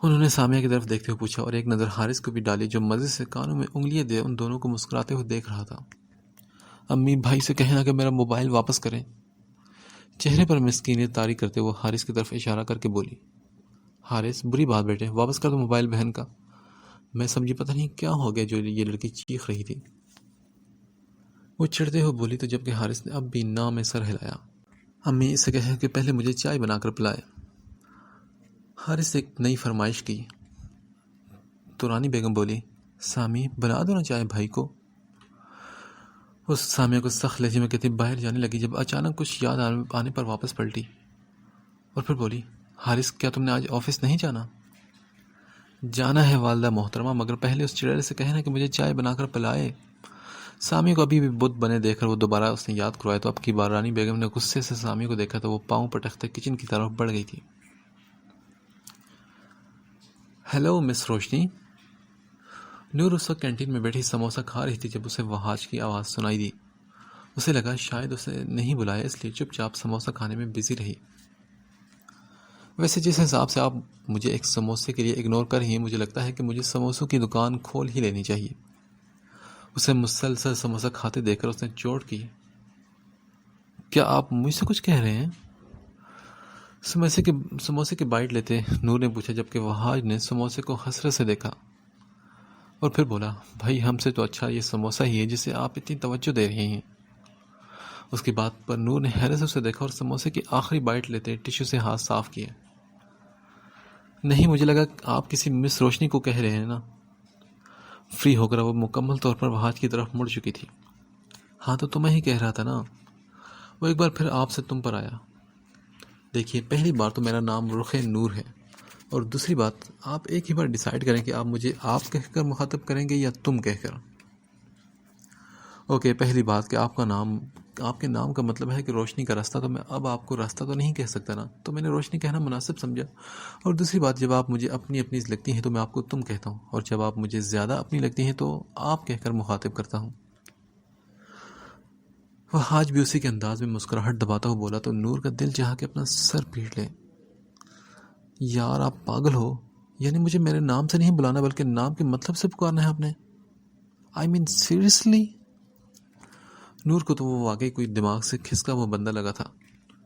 انہوں نے سامیہ کی طرف دیکھتے ہوئے پوچھا اور ایک نظر حارث کو بھی ڈالی جو مزے سے کانوں میں انگلیاں دے ان دونوں کو مسکراتے ہوئے دیکھ رہا تھا۔ امی بھائی سے کہنا کہ میرا موبائل واپس کریں۔ چہرے پر مسکینیت طاری کرتے وہ حارث کی طرف اشارہ کر کے بولی۔ حارث، بری بات بیٹے، واپس کر دو موبائل بہن کا۔ میں سمجھی پتہ نہیں کیا ہو گیا جو یہ لڑکی چیخ رہی تھی، وہ چڑھتے ہوئے بولی تو جبکہ حارث نے اب بھی نہ میں سر ہلایا۔ امی اسے کہے کہ پہلے مجھے چائے بنا کر پلائے۔ حارث نے ایک نئی فرمائش کی تو رانی بیگم بولی، سامی بنا دو نا چائے بھائی کو۔ اس سامیہ کو سخت لہجے میں کہتی باہر جانے لگی جب اچانک کچھ یاد آنے پر واپس پلٹی اور پھر بولی، حارث کیا تم نے آج آفس نہیں جانا؟ جانا ہے والدہ محترمہ، مگر پہلے اس چڑیل سے کہنا کہ مجھے چائے بنا کر پلائے۔ سامیہ کو ابھی بھی بت بنے دیکھ کر وہ دوبارہ اس نے یاد کروایا تو اب کی بار رانی بیگم نے غصے سے سامیہ کو دیکھا تو وہ پاؤں پٹکتے کچن کی طرف بڑھ گئی تھی۔ ہیلو مس روشنی، نور اس وقت کینٹین میں بیٹھی سموسہ کھا رہی تھی جب اسے وہاج کی آواز سنائی دی۔ اسے لگا شاید اسے نہیں بلایا، اس لیے چپ چاپ سموسہ کھانے میں بزی رہی۔ ویسے جس حساب سے آپ مجھے ایک سموسے کے لیے اگنور کر رہی ہیں، مجھے لگتا ہے کہ مجھے سموسوں کی دکان کھول ہی لینی چاہیے۔ اسے مسلسل سموسہ کھاتے دیکھ کر اس نے چوٹ کی۔ کیا آپ مجھ سے کچھ کہہ رہے ہیں؟ سموسے کی بائٹ لیتے نور نے پوچھا، جبکہ وہاج نے سموسے کو حسرت سے دیکھا اور پھر بولا، بھائی ہم سے تو اچھا یہ سموسہ ہی ہے جسے آپ اتنی توجہ دے رہے ہیں۔ اس کی بات پر نور نے حیرت سے اسے دیکھا اور سموسے کی آخری بائٹ لیتے ٹشو سے ہاتھ صاف کیے۔ نہیں، مجھے لگا آپ کسی مس روشنی کو کہہ رہے ہیں نا۔ فری ہو کر وہ مکمل طور پر وہاج کی طرف مڑ چکی تھی۔ ہاں تو تمہیں ہی کہہ رہا تھا نا۔ وہ ایک بار پھر آپ سے تم پر آیا۔ دیکھیے، پہلی بار تو میرا نام رخ نور ہے، اور دوسری بات آپ ایک ہی بار ڈیسائیڈ کریں کہ آپ مجھے آپ کہہ کر مخاطب کریں گے یا تم کہہ کر۔ اوکے، پہلی بات کہ آپ کے نام کا مطلب ہے کہ روشنی کا راستہ، تو میں اب آپ کو راستہ تو نہیں کہہ سکتا نا، تو میں نے روشنی کہنا مناسب سمجھا۔ اور دوسری بات، جب آپ مجھے اپنی لگتی ہیں تو میں آپ کو تم کہتا ہوں، اور جب آپ مجھے زیادہ اپنی لگتی ہیں تو آپ کہہ کر مخاطب کرتا ہوں۔ وہ آج بھی اسی کے انداز میں مسکراہٹ دباتا ہوا بولا تو نور کا دل چاہا کہ اپنا سر پیٹ لے۔ یار آپ پاگل ہو، یعنی مجھے میرے نام سے نہیں بلانا بلکہ نام کے مطلب سے پکارنا ہے آپ نے؟ آئی مین سیریسلی؟ نور کو تو وہ واقعی کوئی دماغ سے کھسکا ہوا بندہ لگا تھا۔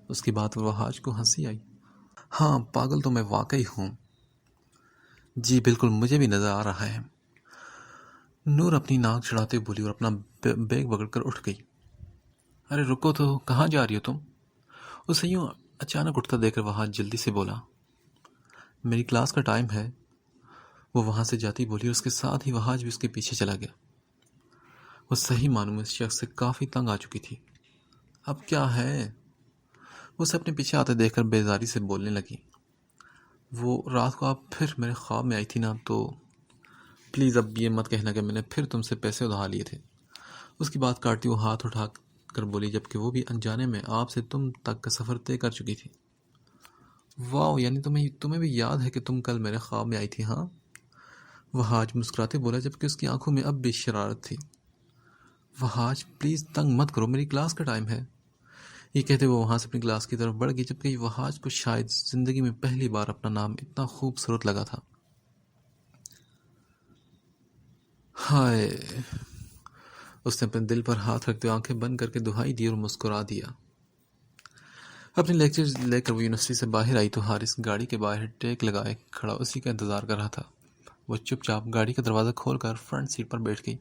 اس کی بات پر وہاج کو ہنسی آئی۔ ہاں پاگل تو میں واقعی ہوں۔ جی بالکل، مجھے بھی نظر آ رہا ہے۔ نور اپنی ناک چڑھاتے بولی اور اپنا بیگ پکڑ کر اٹھ گئی۔ ارے رکو تو، کہاں جا رہی ہو تم؟ اسے یوں اچانک اٹھتا دیکھ کر وہاج جلدی سے بولا، میری کلاس کا ٹائم ہے۔ وہ وہاں سے جاتی بولی اور اس کے ساتھ ہی وہاج بھی اس کے پیچھے چلا گیا۔ وہ صحیح معنوں میں اس شخص سے کافی تنگ آ چکی تھی۔ اب کیا ہے؟ وہ اسے اپنے پیچھے آتے دیکھ کر بیزاری سے بولنے لگی، وہ رات کو آپ پھر میرے خواب میں آئی تھی نا، تو پلیز اب یہ مت کہنا کہ میں نے پھر تم سے پیسے ادھار لیے تھے۔ اس کی بات کاٹتی وہ ہاتھ اٹھا کر بولی، جبکہ وہ بھی انجانے میں آپ سے تم تک کا سفر طے کر چکی تھی۔ واو، یعنی تمہیں بھی یاد ہے کہ تم کل میرے خواب میں آئی تھی؟ ہاں، وہاج مسکراتے بولا، جبکہ اس کی آنکھوں میں اب بھی شرارت تھی۔ وہاج پلیز تنگ مت کرو، میری کلاس کا ٹائم ہے۔ یہ کہتے وہ وہاں سے اپنی کلاس کی طرف بڑھ گئی، جبکہ وہاج کو شاید زندگی میں پہلی بار اپنا نام اتنا خوبصورت لگا تھا۔ ہائے، اس نے اپنے دل پر ہاتھ رکھتے ہوئے آنکھیں بند کر کے دہائی دی اور مسکرا دیا۔ اپنے لیکچر لے کر وہ یونیورسٹی سے باہر آئی تو حارث گاڑی کے باہر ٹیک لگائے کھڑا اسی کا انتظار کر رہا تھا۔ وہ چپ چاپ گاڑی کا دروازہ کھول کر فرنٹ سیٹ پر بیٹھ گئی۔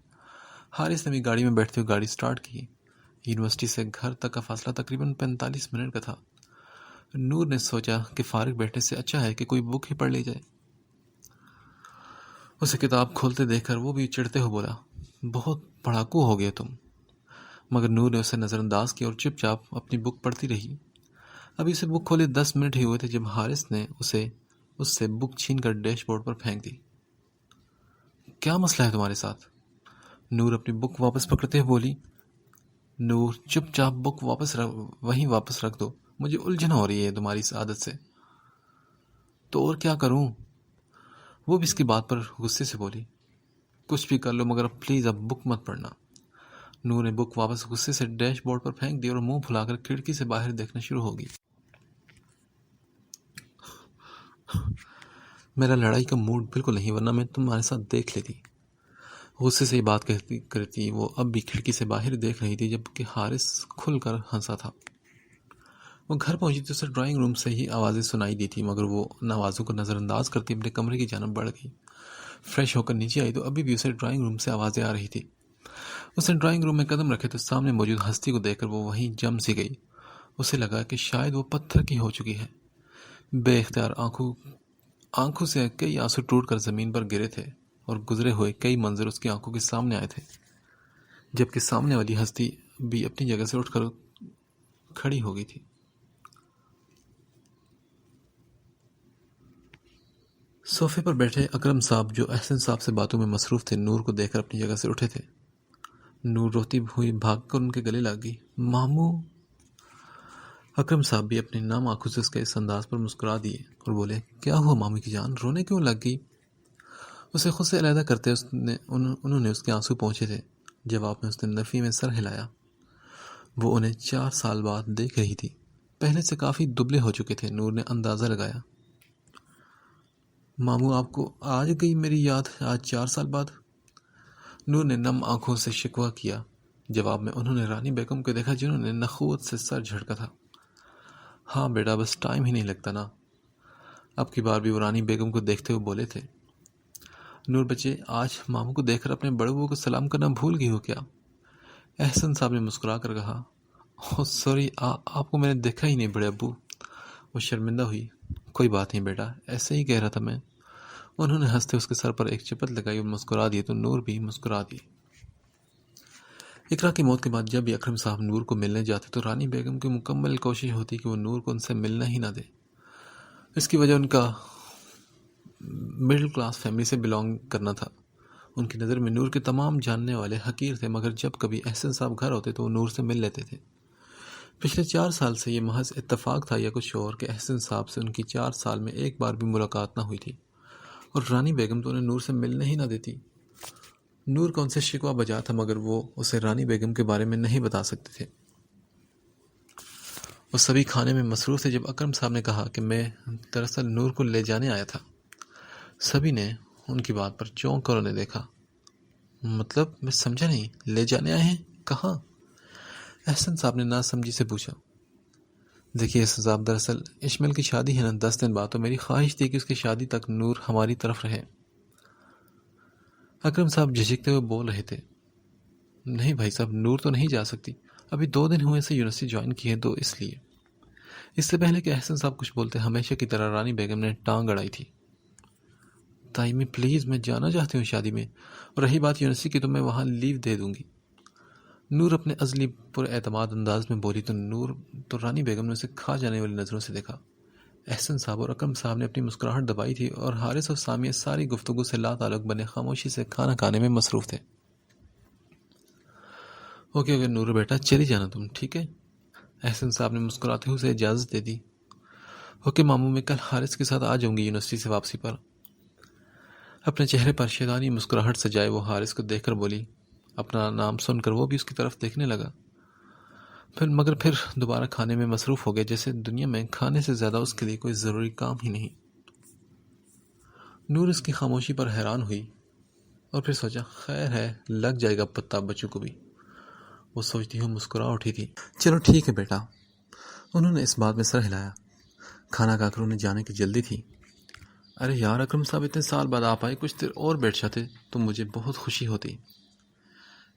حارث نے بھی گاڑی میں بیٹھتے ہوئے گاڑی سٹارٹ کی۔ یونیورسٹی سے گھر تک کا فاصلہ تقریباً 45 منٹ کا تھا۔ نور نے سوچا کہ فارغ بیٹھنے سے اچھا ہے کہ کوئی بک ہی پڑھ لی جائے۔ اسے کتاب کھولتے دیکھ کر وہ بھی چڑھتے ہوئے بولا، بہت پڑھاکو ہو گئے تم۔ مگر نور نے اسے نظر انداز کیا اور چپ چاپ اپنی بک پڑھتی رہی۔ ابھی اسے بک کھولے 10 منٹ ہی ہوئے تھے جب حارث نے اس سے بک چھین کر ڈیش بورڈ پر پھینک دی۔ کیا مسئلہ ہے تمہارے ساتھ؟ نور اپنی بک واپس پکڑتے ہوئے بولی۔ نور، چپ چاپ بک وہیں واپس رکھ دو، مجھے الجھن ہو رہی ہے تمہاری اس عادت سے۔ تو اور کیا کروں؟ وہ بھی اس کی بات پر غصے سے بولی، کچھ بھی کر لو مگر پلیز اب بک مت پڑھنا۔ نور نے بک واپس غصے سے ڈیش بورڈ پر پھینک دی اور منہ پھلا کر کھڑکی سے باہر دیکھنا شروع ہو گئی۔ میرا لڑائی کا موڈ بالکل نہیں، ورنہ میں تمہارے ساتھ دیکھ لیتی۔ غصے سے یہ بات کرتی وہ اب بھی کھڑکی سے باہر دیکھ رہی تھی، جبکہ حارث کھل کر ہنسا تھا۔ وہ گھر پہنچی تو اسے ڈرائنگ روم سے ہی آوازیں سنائی دی تھی، مگر وہ ان آوازوں کو نظر انداز کرتے اپنے کمرے کی جانب بڑھ گئی۔ فریش ہو کر نیچے آئی تو ابھی بھی اسے ڈرائنگ روم سے آوازیں آ رہی تھی۔ اس نے ڈرائنگ روم میں قدم رکھے تو سامنے موجود ہستی کو دیکھ کر وہ وہیں جم سی گئی۔ اسے لگا کہ شاید وہ پتھر کی ہو چکی ہے۔ بے اختیار آنکھوں سے کئی آنسو ٹوٹ کر زمین پر گرے تھے اور گزرے ہوئے کئی منظر اس کی آنکھوں کے سامنے آئے تھے، جبکہ سامنے والی ہستی بھی اپنی جگہ سے اٹھ کر کھڑی ہو گئی تھی۔ صوفے پر بیٹھے اکرم صاحب، جو احسن صاحب سے باتوں میں مصروف تھے، نور کو دیکھ کر اپنی جگہ سے اٹھے تھے۔ نور روتی ہوئی بھاگ کر ان کے گلے لگ گئی۔ ماموں! اکرم صاحب بھی اپنی نم آنکھوں سے اس کے اس انداز پر مسکرا دیے اور بولے، کیا ہوا مامی کی جان، رونے کیوں لگ گئی؟ اسے خود سے علیحدہ کرتے انہوں نے اس کے آنسو پہنچے تھے۔ جواب میں اس نے نفی میں سر ہلایا۔ وہ انہیں 4 سال بعد دیکھ رہی تھی۔ پہلے سے کافی دبلے ہو چکے تھے۔ نور نے اندازہ لگایا۔ ماموں آپ کو آج گئی میری یاد، آج 4 سال بعد؟ نور نے نم آنکھوں سے شکوہ کیا۔ جواب میں انہوں نے رانی بیگم کو دیکھا جنہوں نے نخوت سے سر جھٹکا تھا۔ ہاں بیٹا، بس ٹائم ہی نہیں لگتا نا۔ اب کی بار بھی وہ رانی بیگم کو دیکھتے ہوئے بولے تھے۔ نور بچے، آج ماموں کو دیکھ کر اپنے بڑے ابو کو سلام کرنا بھول گئی ہو کیا؟ احسن صاحب نے مسکرا کر کہا۔ اوہ سوری، آپ کو میں نے دیکھا ہی نہیں بڑے ابو۔ وہ شرمندہ ہوئی۔ کوئی بات نہیں بیٹا، ایسے ہی کہہ رہا تھا میں۔ انہوں نے ہنستے اس کے سر پر ایک چپت لگائی اور مسکرا دی تو نور بھی مسکرا دی۔ اقرا کی موت کے بعد جب بھی اکرم صاحب نور کو ملنے جاتے تو رانی بیگم کی مکمل کوشش ہوتی کہ وہ نور کو ان سے ملنا ہی نہ دے۔ اس کی وجہ ان کا مڈل کلاس فیملی سے بلانگ کرنا تھا۔ ان کی نظر میں نور کے تمام جاننے والے حقیر تھے، مگر جب کبھی احسن صاحب گھر ہوتے تو وہ نور سے مل لیتے تھے۔ پچھلے 4 سال سے یہ محض اتفاق تھا یا کچھ اور کہ احسن صاحب سے ان کی 4 سال میں ایک بار بھی ملاقات نہ ہوئی تھی، اور رانی بیگم تو انہیں نور سے ملنے ہی نہ دیتی۔ نور کا ان سے شکوہ بجا تھا، مگر وہ اسے رانی بیگم کے بارے میں نہیں بتا سکتے تھے۔ وہ سبھی کھانے میں مصروف تھے جب اکرم صاحب نے کہا کہ میں دراصل نور کو لے جانے آیا تھا۔ سبھی نے ان کی بات پر چونک کر انہیں دیکھا۔ مطلب میں سمجھا نہیں، لے جانے آئے ہیں؟ کہاں؟ احسن صاحب نے ناسمجھی سے پوچھا۔ دیکھیے احسن صاحب، دراصل اشمل کی شادی ہے نا 10 دن بعد، تو میری خواہش تھی کہ اس کی شادی تک نور ہماری طرف رہے۔ اکرم صاحب جھجکتے ہوئے بول رہے تھے۔ نہیں بھائی صاحب، نور تو نہیں جا سکتی، ابھی 2 دن ہوئے سے یونیورسٹی جوائن کی ہے، تو اس لیے۔ اس سے پہلے کہ احسن صاحب کچھ بولتے ہمیشہ کی طرح رانی بیگم نے ٹانگ اڑائی تھی۔ تائمی پلیز، میں جانا چاہتی ہوں شادی میں، اور رہی بات یونیورسٹی کی تو میں وہاں لیو دے دوں گی۔ نور اپنے ازلی پر اعتماد انداز میں بولی تو رانی بیگم نے اسے کھا جانے والی نظروں سے دیکھا۔ احسن صاحب اور اکرم صاحب نے اپنی مسکراہٹ دبائی تھی، اور حارث اور سامیہ ساری گفتگو سے لا تعلق بنے خاموشی سے کھانا کھانے میں مصروف تھے۔ اوکے نور بیٹا، چلی جانا تم، ٹھیک ہے؟ احسن صاحب نے مسکراتے ہوئے اسے اجازت دے دی۔ اوکے ماموں، میں کل حارث کے ساتھ آ جاؤں گی یونیورسٹی سے واپسی پر۔ اپنے چہرے پر شیطانی مسکراہٹ سجائے وہ حارث کو دیکھ کر بولی۔ اپنا نام سن کر وہ بھی اس کی طرف دیکھنے لگا، مگر پھر دوبارہ کھانے میں مصروف ہو گئے، جیسے دنیا میں کھانے سے زیادہ اس کے لیے کوئی ضروری کام ہی نہیں۔ نور اس کی خاموشی پر حیران ہوئی اور پھر سوچا خیر ہے، لگ جائے گا پتہ بچوں کو بھی۔ وہ سوچتی ہوں مسکرا اٹھی تھی۔ چلو ٹھیک ہے بیٹا۔ انہوں نے اس بات میں سر ہلایا۔ کھانا کھا کر انہیں جانے کی جلدی تھی۔ ارے یار اکرم صاحب، اتنے سال بعد آپ آئے، کچھ دیر اور بیٹھ جاتے تو مجھے بہت خوشی ہوتی۔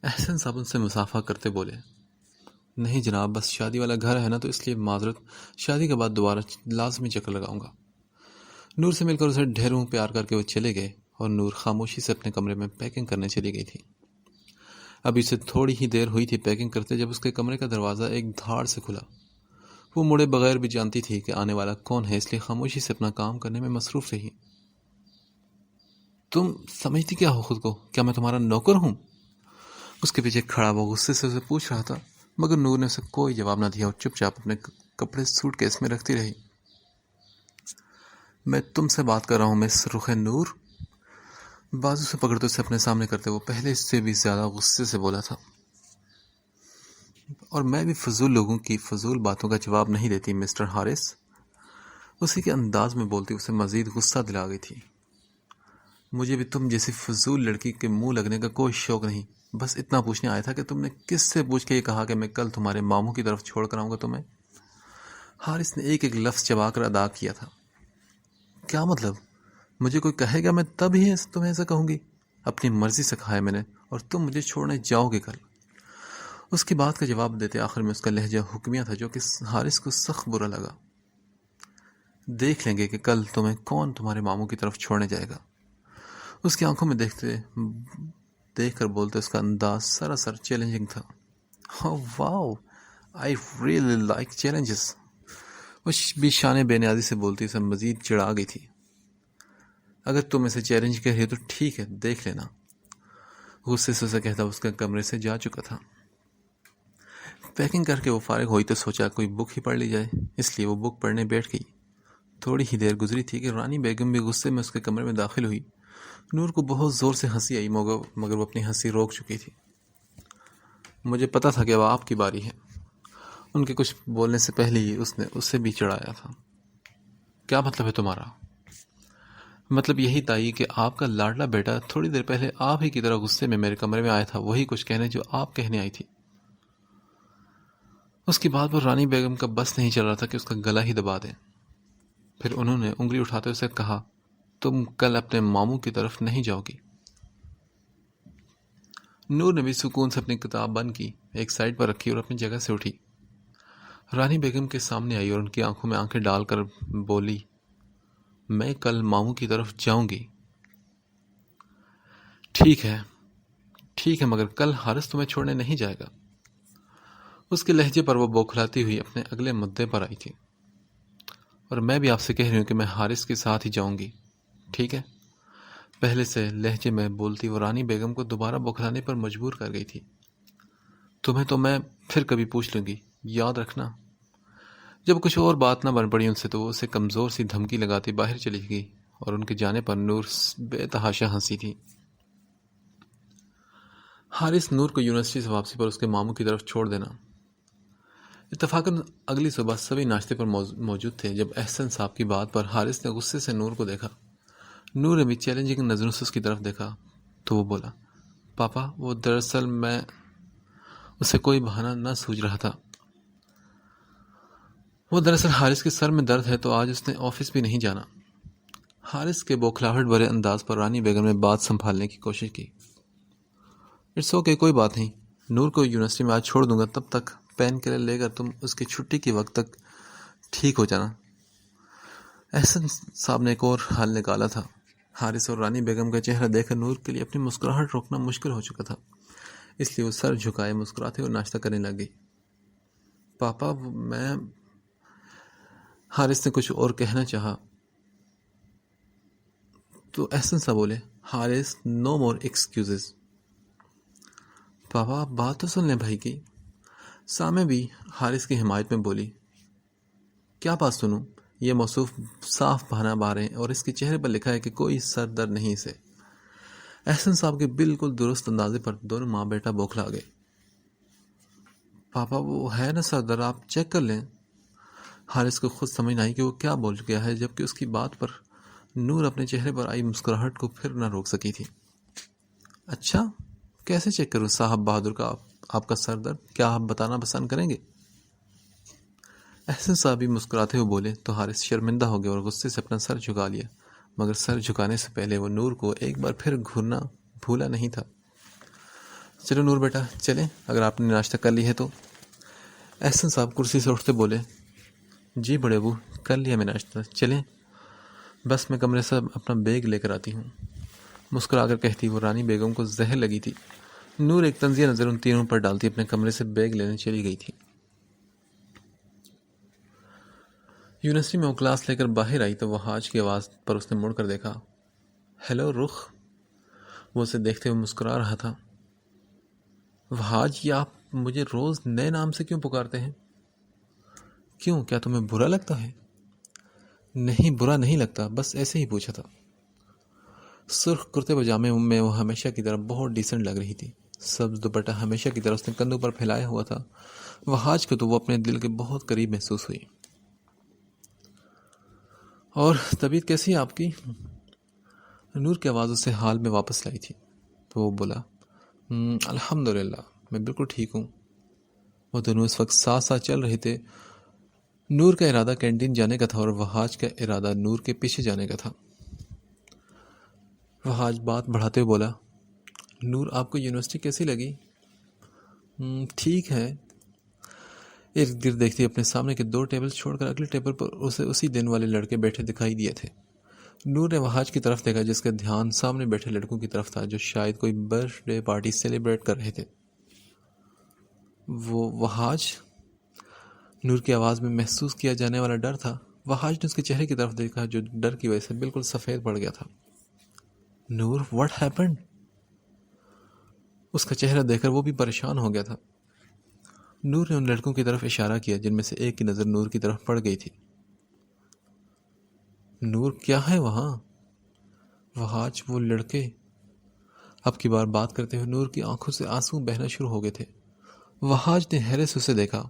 احسن صاحب ان سے مسافہ کرتے بولے۔ نہیں جناب، بس شادی والا گھر ہے نا، تو اس لیے معذرت، شادی کے بعد دوبارہ لازمی چکر لگاؤں گا۔ نور سے مل کر اسے ڈھیروں پیار کر کے وہ چلے گئے، اور نور خاموشی سے اپنے کمرے میں پیکنگ کرنے چلی گئی تھی۔ ابھی سے تھوڑی ہی دیر ہوئی تھی پیکنگ کرتے جب اس کے کمرے کا دروازہ ایک دھاڑ سے کھلا۔ وہ مڑے بغیر بھی جانتی تھی کہ آنے والا کون ہے، اس لیے خاموشی سے اپنا کام کرنے میں مصروف رہی۔ تم سمجھتی کیا ہو خود کو؟ کیا میں تمہارا نوکر ہوں؟ اس کے پیچھے کھڑا وہ غصے سے اسے پوچھ رہا تھا، مگر نور نے اسے کوئی جواب نہ دیا اور چپ چاپ اپنے کپڑے سوٹ کیس میں رکھتی رہی۔ میں تم سے بات کر رہا ہوں مس رخ نور۔ بازو سے پکڑتے اسے اپنے سامنے کرتے وہ پہلے اس سے بھی زیادہ غصے سے بولا تھا۔ اور میں بھی فضول لوگوں کی فضول باتوں کا جواب نہیں دیتی مسٹر حارث۔ اسی کے انداز میں بولتی اسے مزید غصہ دلا گئی تھی۔ مجھے بھی تم جیسی فضول لڑکی کے منہ لگنے کا کوئی شوق نہیں، بس اتنا پوچھنے آیا تھا کہ تم نے کس سے پوچھ کے یہ کہا کہ میں کل تمہارے ماموں کی طرف چھوڑ کر آؤں گا تمہیں؟ حارث نے ایک ایک لفظ چبا کر ادا کیا تھا۔ کیا مطلب؟ مجھے کوئی کہے گا میں تب ہی تمہیں ایسا کہوں گی؟ اپنی مرضی سے کہا ہے میں نے، اور تم مجھے چھوڑنے جاؤ گے کل۔ اس کی بات کا جواب دیتے آخر میں اس کا لہجہ حکمیہ تھا جو کہ حارث کو سخت برا لگا۔ دیکھ لیں گے کہ کل تمہیں کون تمہارے ماموں کی طرف چھوڑنے جائے گا۔ اس کی آنکھوں میں دیکھ کر بولتے اس کا انداز سراسر چیلنجنگ تھا۔ واو، آئی ریئلی لائک چیلنجز۔ وہ بھی شان بے نیازی سے بولتی اسے مزید چڑھا گئی تھی۔ اگر تم اسے چیلنج کہہ رہی ہو تو ٹھیک ہے، دیکھ لینا۔ غصے سے اسے کہتا اس کے کمرے سے جا چکا تھا۔ پیکنگ کر کے وہ فارغ ہوئی تو سوچا کوئی بک ہی پڑھ لی جائے، اس لیے وہ بک پڑھنے بیٹھ گئی۔ تھوڑی ہی دیر گزری تھی کہ رانی بیگم بھی غصے میں اس کے کمرے میں داخل ہوئی نور کو بہت زور سے ہنسی آئی مگر وہ اپنی ہنسی روک چکی تھی۔ مجھے پتا تھا کہ اب آپ کی باری ہے۔ ان کے کچھ بولنے سے پہلے ہی اس نے اسے بھی چڑھایا تھا۔ کیا مطلب ہے تمہارا؟ مطلب یہی تائی کہ آپ کا لاڈلا بیٹا تھوڑی دیر پہلے آپ ہی کی طرح غصے میں میرے کمرے میں آیا تھا، وہی کچھ کہنے جو آپ کہنے آئی تھی۔ اس کی بات پر رانی بیگم کا بس نہیں چل رہا تھا کہ اس کا گلا ہی دبا دیں۔ پھر انہوں نے انگلی اٹھاتے اسے کہا، تم کل اپنے ماموں کی طرف نہیں جاؤ گی۔ نور نے بھی سکون سے اپنی کتاب بند کی، ایک سائڈ پر رکھی اور اپنی جگہ سے اٹھی۔ رانی بیگم کے سامنے آئی اور ان کی آنکھوں میں آنکھیں ڈال کر بولی، میں کل ماموں کی طرف جاؤں گی۔ ٹھیک ہے مگر کل حارث تمہیں چھوڑنے نہیں جائے گا۔ اس کے لہجے پر وہ بوکھلاتی ہوئی اپنے اگلے مدعے پر آئی تھی۔ اور میں بھی آپ سے کہہ رہی ہوں کہ میں حارث کے ساتھ ہی جاؤں گی، ٹھیک ہے؟ پہلے سے لہجے میں بولتی وہ رانی بیگم کو دوبارہ بوکھلانے پر مجبور کر گئی تھی۔ تمہیں تو میں پھر کبھی پوچھ لوں گی، یاد رکھنا۔ جب کچھ اور بات نہ بن پڑی ان سے تو وہ اسے کمزور سی دھمکی لگاتی باہر چلی گئی اور ان کے جانے پر نور بے تحاشا ہنسی تھی۔ حارث نور کو یونیورسٹی سے واپسی پر اس کے ماموں کی طرف چھوڑ دینا۔ اتفاقاً اگلی صبح سبھی ناشتے پر موجود تھے۔ جب احسن صاحب کی بات پر حارث نے غصے سے نور کو دیکھا، نور نے بھی چیلنجنگ نظروں سے اس کی طرف دیکھا تو وہ بولا، پاپا وہ دراصل میں اسے کوئی بہانہ نہ سوچ رہا تھا۔ وہ دراصل حارث کے سر میں درد ہے تو آج اس نے آفس بھی نہیں جانا۔ حارث کے بوکھلاہٹ بھرے انداز پر رانی بیگم نے بات سنبھالنے کی کوشش کی۔ اٹس اوکے، کوئی بات نہیں، نور کو یونیورسٹی میں آج چھوڑ دوں گا، تب تک پین کلر لے کر تم اس کی چھٹی کے وقت تک ٹھیک ہو جانا۔ احسن صاحب نے ایک اور حل نکالا تھا۔ حارث اور رانی بیگم کا چہرہ دیکھ کر نور کے لیے اپنی مسکراہٹ روکنا مشکل ہو چکا تھا، اس لیے وہ سر جھکائے مسکراتے اور ناشتہ کرنے لگ گئی۔ پاپا میں حارث نے کچھ اور کہنا چاہا تو احسن صاحب بولے، حارث نو مور ایکسکیوزز۔ پاپا بات تو سن لیں بھائی کی۔ سامع بھی حارث کی حمایت میں بولی، کیا بات سنوں؟ یہ موصوف صاف بہانہ بار ہے اور اس کے چہرے پر لکھا ہے کہ کوئی سر درد نہیں اسے۔ احسن صاحب کے بالکل درست اندازے پر دونوں ماں بیٹا بوکھلا گئے۔ پاپا وہ ہے نا سر درد، آپ چیک کر لیں۔ حارث کو خود سمجھ نہ آئی کہ وہ کیا بول گیا ہے، جبکہ اس کی بات پر نور اپنے چہرے پر آئی مسکراہٹ کو پھر نہ روک سکی تھی۔ اچھا کیسے چیک کروں صاحب بہادر کا آپ کا سر درد، کیا آپ بتانا پسند کریں گے؟ احسن صاحب بھی مسکراتے ہوئے بولے تو حارث شرمندہ ہو گیا اور غصے سے اپنا سر جھکا لیا، مگر سر جھکانے سے پہلے وہ نور کو ایک بار پھر گھورنا بھولا نہیں تھا۔ چلو نور بیٹا چلیں، اگر آپ نے ناشتہ کر لی ہے تو۔ احسن صاحب کرسی سے اٹھتے بولے، جی بڑے ابو کر لیا میں ناشتہ، چلیں، بس میں کمرے سے اپنا بیگ لے کر آتی ہوں۔ مسکرا کر کہتی وہ رانی بیگم کو زہر لگی تھی۔ نور ایک طنزیہ نظر ان تینوں پر ڈالتی اپنے کمرے سے بیگ لینے چلی گئی تھی۔ یونیورسٹی میں وہ کلاس لے کر باہر آئی تو وہ حاج کی آواز پر اس نے مڑ کر دیکھا۔ ہیلو رخ، وہ اسے دیکھتے ہوئے مسکرا رہا تھا۔ وحاج یہ آپ مجھے روز نئے نام سے کیوں پکارتے ہیں؟ کیوں، کیا تمہیں برا لگتا ہے؟ نہیں برا نہیں لگتا، بس ایسے ہی پوچھا تھا۔ سرخ کرتے پاجامے میں وہ ہمیشہ کی طرح بہت ڈیسنٹ لگ رہی تھی۔ سبز دوپٹہ ہمیشہ کی طرح اس نے کندھوں پر پھیلایا ہوا تھا۔ وحاج کو تو وہ اپنے دل کے بہت قریب محسوس ہوئی۔ اور طبیعت کیسی ہے آپ کی؟ نور کی آواز اسے حال میں واپس لائی تھی تو وہ بولا، الحمدللہ میں بالکل ٹھیک ہوں۔ وہ دونوں اس وقت ساتھ ساتھ چل رہے تھے۔ نور کا ارادہ کینٹین جانے کا تھا اور وحاج کا ارادہ نور کے پیچھے جانے کا تھا۔ وحاج بات بڑھاتے ہوئے بولا، نور آپ کو یونیورسٹی کیسی لگی؟ ٹھیک ہے۔ ارد گرد دیکھتی اپنے سامنے کے 2 ٹیبل چھوڑ کر اگلے ٹیبل پر اسے اسی دن والے لڑکے بیٹھے دکھائی دیے تھے۔ نور نے وحاج کی طرف دیکھا جس کا دھیان سامنے بیٹھے لڑکوں کی طرف تھا جو شاید کوئی برتھ ڈے پارٹی سیلیبریٹ کر رہے تھے۔ وہ وحاج؟ نور کی آواز میں محسوس کیا جانے والا ڈر تھا۔ وحاج نے اس کے چہرے کی طرف دیکھا جو ڈر کی وجہ سے بالکل سفید پڑ گیا تھا۔ نور واٹ ہیپنڈ؟ اس کا چہرہ دیکھ کر وہ بھی پریشان ہو گیا تھا۔ نور نے ان لڑکوں کی طرف اشارہ کیا جن میں سے ایک کی نظر نور کی طرف پڑ گئی تھی۔ نور کیا ہے وہاں؟ وہاج وہ لڑکے؟ اب کی بار بات کرتے ہوئے نور کی آنکھوں سے آنسو بہنا شروع ہو گئے تھے۔ وہاج نے حیرت سے اسے دیکھا،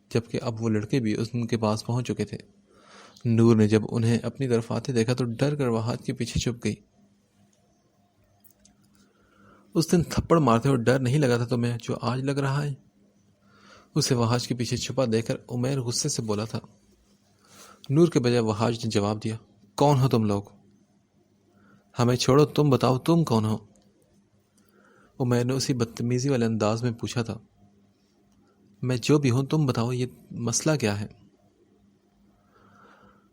جبکہ اب وہ لڑکے بھی ان کے پاس پہنچ چکے تھے۔ نور نے جب انہیں اپنی طرف آتے دیکھا تو ڈر کر وہاج کے پیچھے چھپ گئی۔ اس دن تھپڑ مارتے ہوئے ڈر نہیں لگا تھا تمہیں جو آج لگ رہا ہے؟ اسے وہاج کے پیچھے چھپا دیکھ کر عمیر غصے سے بولا تھا۔ نور کے بجائے وہاج نے جواب دیا، کون ہو تم لوگ؟ ہمیں چھوڑو، تم بتاؤ تم کون ہو؟ عمیر نے اسی بدتمیزی والے انداز میں پوچھا تھا۔ میں جو بھی ہوں، تم بتاؤ یہ مسئلہ کیا ہے؟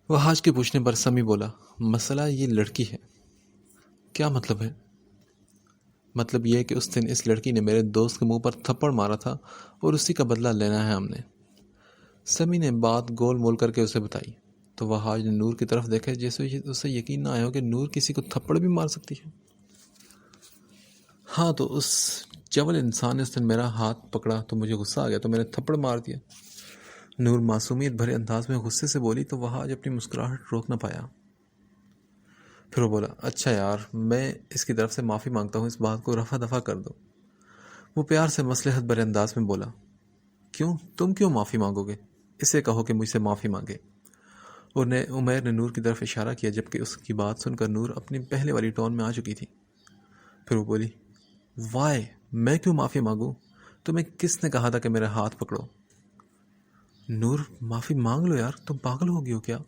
وہاج کے پوچھنے پر سمی بولا، مسئلہ یہ لڑکی ہے۔ کیا مطلب ہے؟ مطلب یہ کہ اس دن اس لڑکی نے میرے دوست کے منہ پر تھپڑ مارا تھا اور اسی کا بدلہ لینا ہے ہم نے۔ سمی نے بات گول مول کر کے اسے بتائی تو وہاج نے نور کی طرف دیکھا جیسے اسے یقین نہ آیا ہو کہ نور کسی کو تھپڑ بھی مار سکتی ہے۔ ہاں تو اس چول انسان نے اس دن میرا ہاتھ پکڑا تو مجھے غصہ آ گیا تو میں نے تھپڑ مار دیا۔ نور معصومیت بھرے انداز میں غصے سے بولی تو وہاج اپنی مسکراہٹ روک نہ پایا۔ پھر وہ بولا، اچھا یار، میں اس کی طرف سے معافی مانگتا ہوں، اس بات کو رفع دفع کر دو۔ وہ پیار سے مصلحت بھرے انداز میں بولا، کیوں؟ تم کیوں معافی مانگو گے؟ اسے کہو کہ مجھ سے معافی مانگے۔ اور عمیر نے نور کی طرف اشارہ کیا، جبکہ اس کی بات سن کر نور اپنی پہلے والی ٹون میں آ چکی تھی۔ پھر وہ بولی، وائے، میں کیوں معافی مانگوں؟ تمہیں کس نے کہا تھا کہ میرا ہاتھ پکڑو؟ نور، معافی مانگ لو یار، تم پاگل ہو گئی ہو کیا؟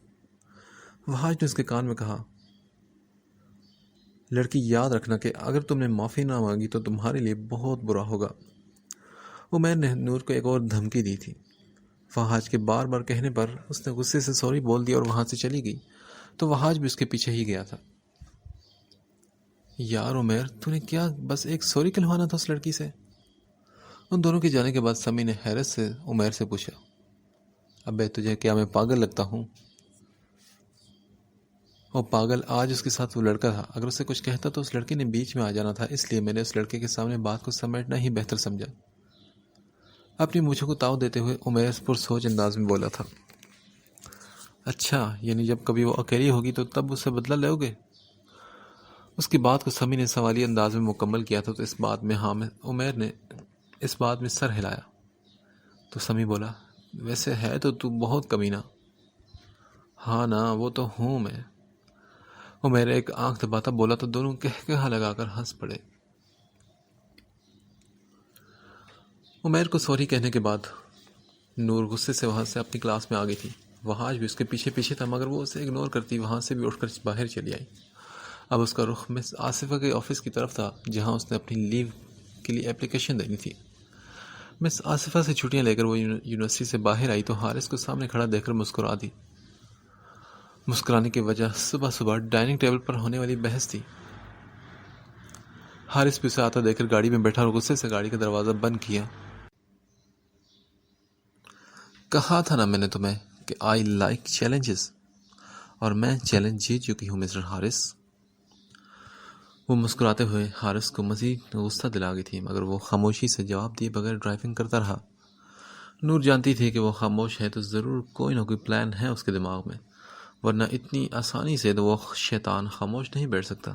وہاج نے اس کے کان میں کہا، لڑکی یاد رکھنا کہ اگر تم نے معافی نہ مانگی تو تمہارے لیے بہت برا ہوگا۔ عمیر نے نور کو ایک اور دھمکی دی تھی۔ وہاج کے بار بار کہنے پر اس نے غصے سے سوری بول دیا اور وہاں سے چلی گئی تو وہاج بھی اس کے پیچھے ہی گیا تھا۔ یار عمیر، تو نے کیا بس ایک سوری کہلوانا تھا اس لڑکی سے؟ ان دونوں کے جانے کے بعد سمی نے حیرت سے عمیر سے پوچھا، ابے تجھے کیا میں پاگل لگتا ہوں؟ وہ پاگل، آج اس کے ساتھ وہ لڑکا تھا، اگر اسے کچھ کہتا تو اس لڑکے نے بیچ میں آ جانا تھا، اس لیے میں نے اس لڑکے کے سامنے بات کو سمیٹنا ہی بہتر سمجھا۔ اپنی مونچھوں کو تاؤ دیتے ہوئے عمیر پرسوچ انداز میں بولا تھا۔ اچھا، یعنی جب کبھی وہ اکیلی ہوگی تو تب اسے بدلہ لو گے؟ اس کی بات کو سمی نے سوالی انداز میں مکمل کیا تھا تو اس بات میں عمیر نے اس بات میں سر ہلایا تو سمی بولا، ویسے ہے تو بہت کمینہ۔ ہاں نا، وہ تو ہوں میں۔ عمیر ایک آنکھ دباتا بولا تو دونوں کہا لگا کر ہنس پڑے۔ عمیر کو سوری کہنے کے بعد نور غصے سے وہاں سے اپنی کلاس میں آ گئی تھی۔ وہاج بھی اس کے پیچھے پیچھے تھا، مگر وہ اسے اگنور کرتی وہاں سے بھی اٹھ کر باہر چلی آئی۔ اب اس کا رخ مس آصفہ کے آفس کی طرف تھا، جہاں اس نے اپنی لیو کے لیے اپلیکیشن دینی تھی۔ مس آصفہ سے چھٹیاں لے کر وہ یونیورسٹی سے باہر آئی تو حارث کو سامنے کھڑا دیکھ کر مسکرا دی۔ مسکرانے کی وجہ صبح صبح ڈائننگ ٹیبل پر ہونے والی بحث تھی۔ حارث بھی اسے آتا دیکھ کر گاڑی میں بیٹھا اور غصے سے گاڑی کا دروازہ بند کیا۔ کہا تھا نا میں نے تمہیں کہ آئی لائک چیلنجز، اور میں چیلنج جیت چکی ہوں مسٹر حارث۔ وہ مسکراتے ہوئے حارث کو مزید غصہ دلا گئی تھی، مگر وہ خاموشی سے جواب دیے بغیر ڈرائیونگ کرتا رہا۔ نور جانتی تھی کہ وہ خاموش ہے تو ضرور کوئی نہ کوئی پلان ہے اس کے دماغ میں، ورنہ اتنی آسانی سے تو وہ شیطان خاموش نہیں بیٹھ سکتا۔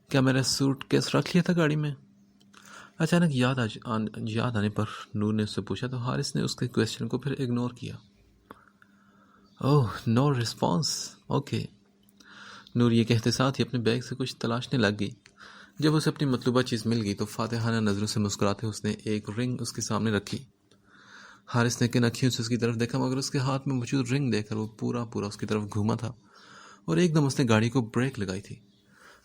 کیا میرا سوٹ کیس رکھ لیا تھا گاڑی میں؟ اچانک یاد آنے پر نور نے اس سے پوچھا تو حارث نے اس کے کویسچن کو پھر اگنور کیا۔ اوہ، نو رسپانس، اوکے۔ نور یہ کہتے ساتھ ہی اپنے بیگ سے کچھ تلاشنے لگ گئی۔ جب اسے اپنی مطلوبہ چیز مل گئی تو فاتحانہ نظروں سے مسکراتے اس نے ایک رنگ اس کے سامنے رکھی۔ حارث نے کن اکھیوں سے اس کی طرف دیکھا، مگر اس کے ہاتھ میں موجود رنگ دیکھ کر وہ پورا اس کی طرف گھوما تھا اور ایک دم اس نے گاڑی کو بریک لگائی تھی۔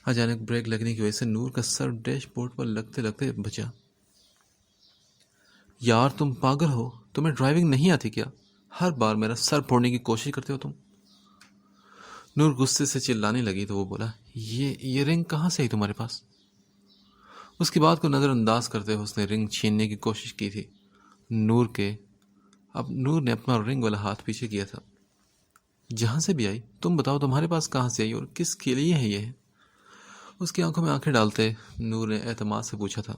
اچانک بریک لگنے کی وجہ سے نور کا سر ڈیش بورڈ پر لگتے لگتے بچا۔ یار تم پاگل ہو، تمہیں ڈرائیونگ نہیں آتی کیا؟ ہر بار میرا سر پھوڑنے کی کوشش کرتے ہو تم۔ نور غصے سے چلانے لگی تو وہ بولا، یہ رنگ کہاں سے آئی تمہارے پاس؟ اس کی بات کو نظر انداز کرتے ہوئے اس نے رنگ چھیننے کی کوشش کی تھی۔ نور نے اپنا رنگ والا ہاتھ پیچھے کیا تھا۔ جہاں سے بھی آئی، تم بتاؤ تمہارے پاس کہاں سے آئی اور کس کے لیے ہے یہ؟ اس کی آنکھوں میں آنکھیں ڈالتے نور نے اعتماد سے پوچھا تھا۔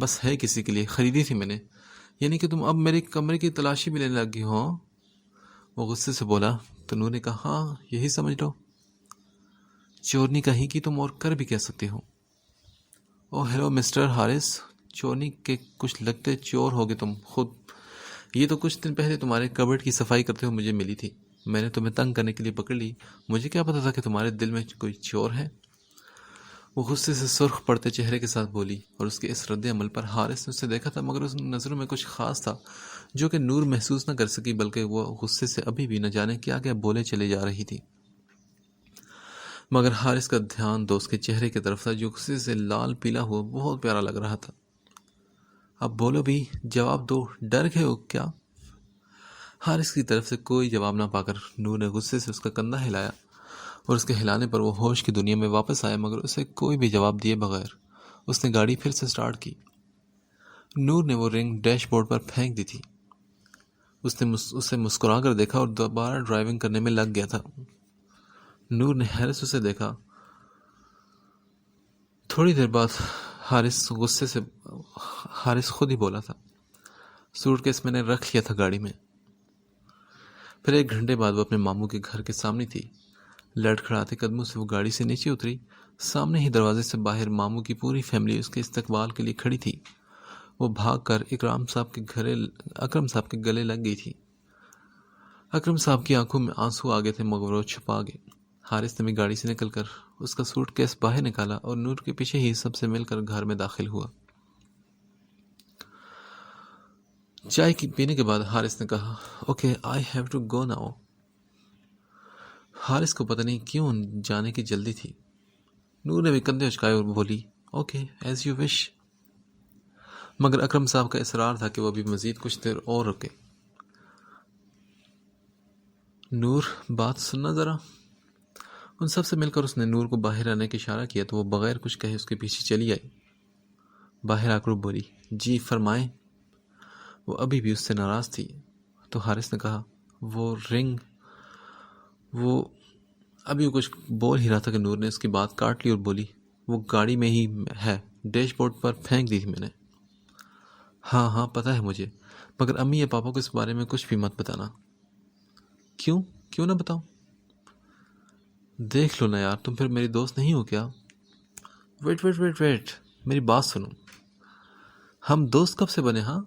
بس ہے کسی کے لیے، خریدی تھی میں نے۔ یعنی کہ تم اب میرے کمرے کی تلاشی بھی لینے لگ گئی ہو؟ وہ غصے سے بولا تو نور نے کہا، ہاں یہی سمجھ لو۔ چورنی کہیں کی تم اور کر بھی کہہ سکتے ہو۔ او ہیلو مسٹر حارث، چورنی کے کچھ لگتے چور ہوگے تم خود۔ یہ تو کچھ دن پہلے تمہارے کبرڈ کی صفائی کرتے ہوئے مجھے ملی تھی۔ میں نے تمہیں تنگ کرنے کے لیے پکڑ لی، مجھے کیا پتا تھا کہ تمہارے دل میں کوئی چور ہے۔ وہ غصے سے سرخ پڑتے چہرے کے ساتھ بولی، اور اس کے اس رد عمل پر حارث نے اسے دیکھا تھا، مگر اس نظروں میں کچھ خاص تھا جو کہ نور محسوس نہ کر سکی، بلکہ وہ غصے سے ابھی بھی نہ جانے کیا کیا بولے چلے جا رہی تھی۔ مگر حارث کا دھیان دوست کے چہرے کی طرف تھا جو غصے سے لال پیلا ہوا بہت پیارا لگ رہا تھا۔ اب بولو بھی، جواب دو، ڈر گئے ہو کیا؟ حارث کی طرف سے کوئی جواب نہ پا کر نور نے غصے سے اس کا کندھا ہلایا، اور اس کے ہلانے پر وہ ہوش کی دنیا میں واپس آیا، مگر اسے کوئی بھی جواب دیے بغیر اس نے گاڑی پھر سے سٹارٹ کی۔ نور نے وہ رنگ ڈیش بورڈ پر پھینک دی تھی۔ اس نے اسے مسکرا کر دیکھا اور دوبارہ ڈرائیونگ کرنے میں لگ گیا تھا۔ نور نے حیرت سے اسے دیکھا۔ تھوڑی دیر بعد حارث خود ہی بولا تھا، سوٹ کیس میں نے رکھ لیا تھا گاڑی میں۔ پھر 1 گھنٹے بعد وہ اپنے ماموں کے گھر کے سامنے تھی۔ لڑکھڑاتے قدموں سے وہ گاڑی سے نیچے اتری۔ سامنے ہی دروازے سے باہر ماموں کی پوری فیملی اس کے استقبال کے لیے کھڑی تھی۔ وہ بھاگ کر اکرم صاحب کے گلے لگ گئی تھی۔ اکرم صاحب کی آنکھوں میں آنسو آ گئے تھے، مگر وہ چھپا گئے۔ حارث نے بھی گاڑی سے نکل کر اس کا سوٹ کیس باہر نکالا اور نور کے پیچھے ہی سب سے مل کر گھر میں داخل ہوا۔ چائے پینے کے بعد حارث نے کہا، okay I have to go now. Haris کو پتہ نہیں کیوں جانے کی جلدی تھی۔ نور نے بھی کندھے اچکائے اور بولی، اوکے ایز یو وش۔ مگر اکرم صاحب کا اصرار تھا کہ وہ بھی مزید کچھ دیر اور رکے۔ نور بات سننا ذرا۔ ان سب سے مل کر اس نے نور کو باہر آنے کا اشارہ کیا تو وہ بغیر کچھ کہے اس کے پیچھے چلی آئی۔ باہر آ کر بولی، جی فرمائیں۔ وہ ابھی بھی اس سے ناراض تھی تو حارث نے کہا، وہ رنگ، وہ ابھی وہ کچھ بول ہی رہا تھا کہ نور نے اس کی بات کاٹ لی اور بولی، وہ گاڑی میں ہی ہے، ڈیش بورڈ پر پھینک دی تھی میں نے۔ ہاں پتہ ہے مجھے، مگر امی یا پاپا کو اس بارے میں کچھ بھی مت بتانا۔ کیوں نہ بتاؤں؟ دیکھ لو نا یار، تم پھر میری دوست نہیں ہو کیا؟ ویٹ میری بات سنو، ہم دوست کب سے بنے؟ ہاں؟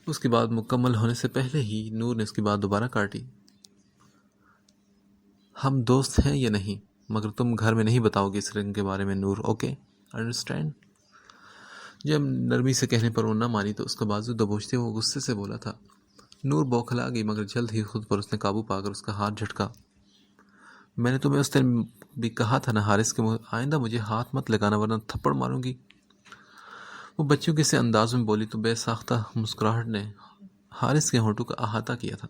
اس کی بات مکمل ہونے سے پہلے ہی نور نے اس کی بات دوبارہ کاٹی۔ ہم دوست ہیں یا نہیں، مگر تم گھر میں نہیں بتاؤ گے اس رنگ کے بارے میں نور، اوکے انڈرسٹینڈ؟ جب نرمی سے کہنے پر وہ نہ مانی تو اس کا بازو دبوچتے وہ غصے سے بولا تھا۔ نور بوکھلا گئی، مگر جلد ہی خود پر اس نے قابو پا کر اس کا ہاتھ جھٹکا۔ میں نے تمہیں اس دن بھی کہا تھا نا حارث کہ آئندہ مجھے ہاتھ مت لگانا ورنہ تھپڑ ماروں گی۔ وہ بچوں کے سے انداز میں بولی تو بے ساختہ مسکراہٹ نے حارث کے ہونٹوں کا احاطہ کیا تھا۔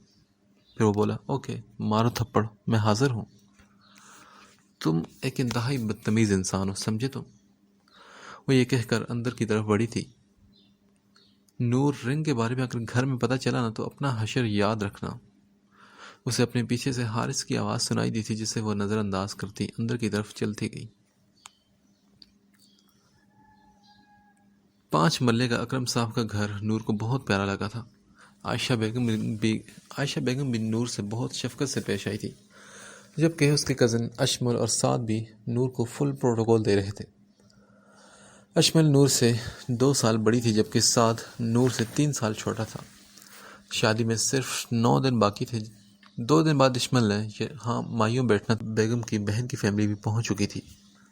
پھر وہ بولا، اوکے مارو تھپڑ، میں حاضر ہوں۔ تم ایک انتہائی بدتمیز انسان ہو، سمجھے تم؟ وہ یہ کہہ کر اندر کی طرف بڑھی تھی۔ نور، رنگ کے بارے میں اگر گھر میں پتہ چلا نا تو اپنا حشر یاد رکھنا۔ اسے اپنے پیچھے سے حارث کی آواز سنائی دی تھی جسے وہ نظر انداز کرتی اندر کی طرف چلتی گئی۔ 5 مرلے کا اکرم صاحب کا گھر نور کو بہت پیارا لگا تھا۔ عائشہ بیگم بھی نور سے بہت شفقت سے پیش آئی تھی، جبکہ اس کے کزن اشمل اور سعد بھی نور کو فل پروٹوکول دے رہے تھے۔ اشمل نور سے 2 سال بڑی تھی، جبکہ سعد نور سے 3 سال چھوٹا تھا۔ شادی میں صرف 9 دن باقی تھے۔ 2 دن بعد اشمل نے مایوں بیٹھنا بیگم کی بہن کی فیملی بھی پہنچ چکی تھی۔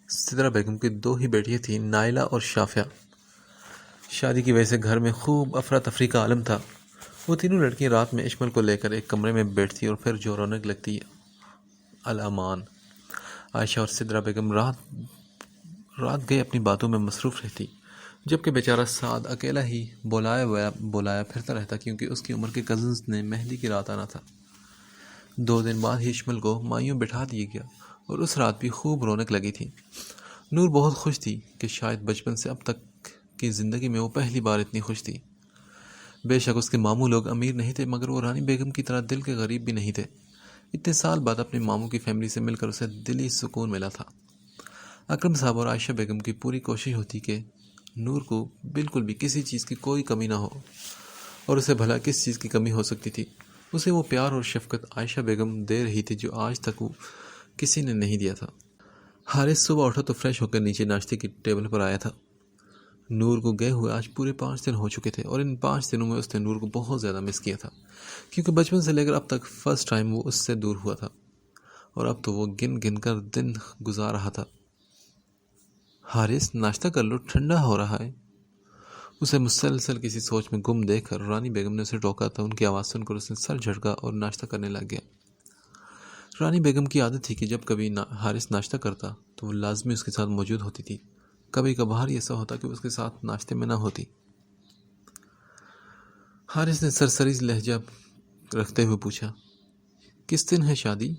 سدرا بیگم کی 2 ہی بیٹیاں تھیں، نائلہ اور شافیہ۔ شادی کی وجہ سے گھر میں خوب افراتفری کا عالم تھا۔ وہ تینوں لڑکیاں رات میں اشمل کو لے کر ایک کمرے میں بیٹھتی اور پھر جو رونق لگتی الامان۔ عائشہ اور سدرا بیگم رات گئے اپنی باتوں میں مصروف رہتی، جبکہ بیچارہ سعد اکیلا ہی بولایا پھرتا رہتا، کیونکہ اس کی عمر کے کزنز نے مہندی کی رات آنا تھا۔ 2 دن بعد ہی اشمل کو مایوں بٹھا دیا گیا اور اس رات بھی خوب رونق لگی تھی۔ نور بہت خوش تھی کہ شاید بچپن سے اب تک کی زندگی میں وہ پہلی بار اتنی خوش تھی۔ بے شک اس کے ماموں لوگ امیر نہیں تھے، مگر وہ رانی بیگم کی طرح دل کے غریب بھی نہیں تھے۔ اتنے سال بعد اپنے ماموں کی فیملی سے مل کر اسے دلی سکون ملا تھا۔ اکرم صاحب اور عائشہ بیگم کی پوری کوشش ہوتی کہ نور کو بالکل بھی کسی چیز کی کوئی کمی نہ ہو، اور اسے بھلا کس چیز کی کمی ہو سکتی تھی؟ اسے وہ پیار اور شفقت عائشہ بیگم دے رہی تھی جو آج تک وہ کسی نے نہیں دیا تھا۔ حارث صبح اٹھا تو فریش ہو کر نیچے ناشتے کی ٹیبل پر آیا تھا۔ نور کو گئے ہوئے آج پورے 5 دن ہو چکے تھے، اور ان 5 دنوں میں اس نے نور کو بہت زیادہ مس کیا تھا، کیونکہ بچپن سے لے کر اب تک فرسٹ ٹائم وہ اس سے دور ہوا تھا، اور اب تو وہ گن گن کر دن گزار رہا تھا۔ حارث، ناشتہ کر لو، ٹھنڈا ہو رہا ہے۔ اسے مسلسل کسی سوچ میں گم دیکھ کر رانی بیگم نے اسے ٹوکا تھا۔ ان کی آواز سن کر اس نے سر جھٹکا اور ناشتہ کرنے لگ گیا۔ رانی بیگم کی عادت تھی کہ جب کبھی حارث ناشتہ کرتا تو وہ لازمی اس کے ساتھ موجود ہوتی تھی۔ کبھی کبھار ایسا ہوتا کہ اس کے ساتھ ناشتے میں نہ ہوتی۔ حارث نے سرسری لہجہ رکھتے ہوئے پوچھا، کس دن ہے شادی؟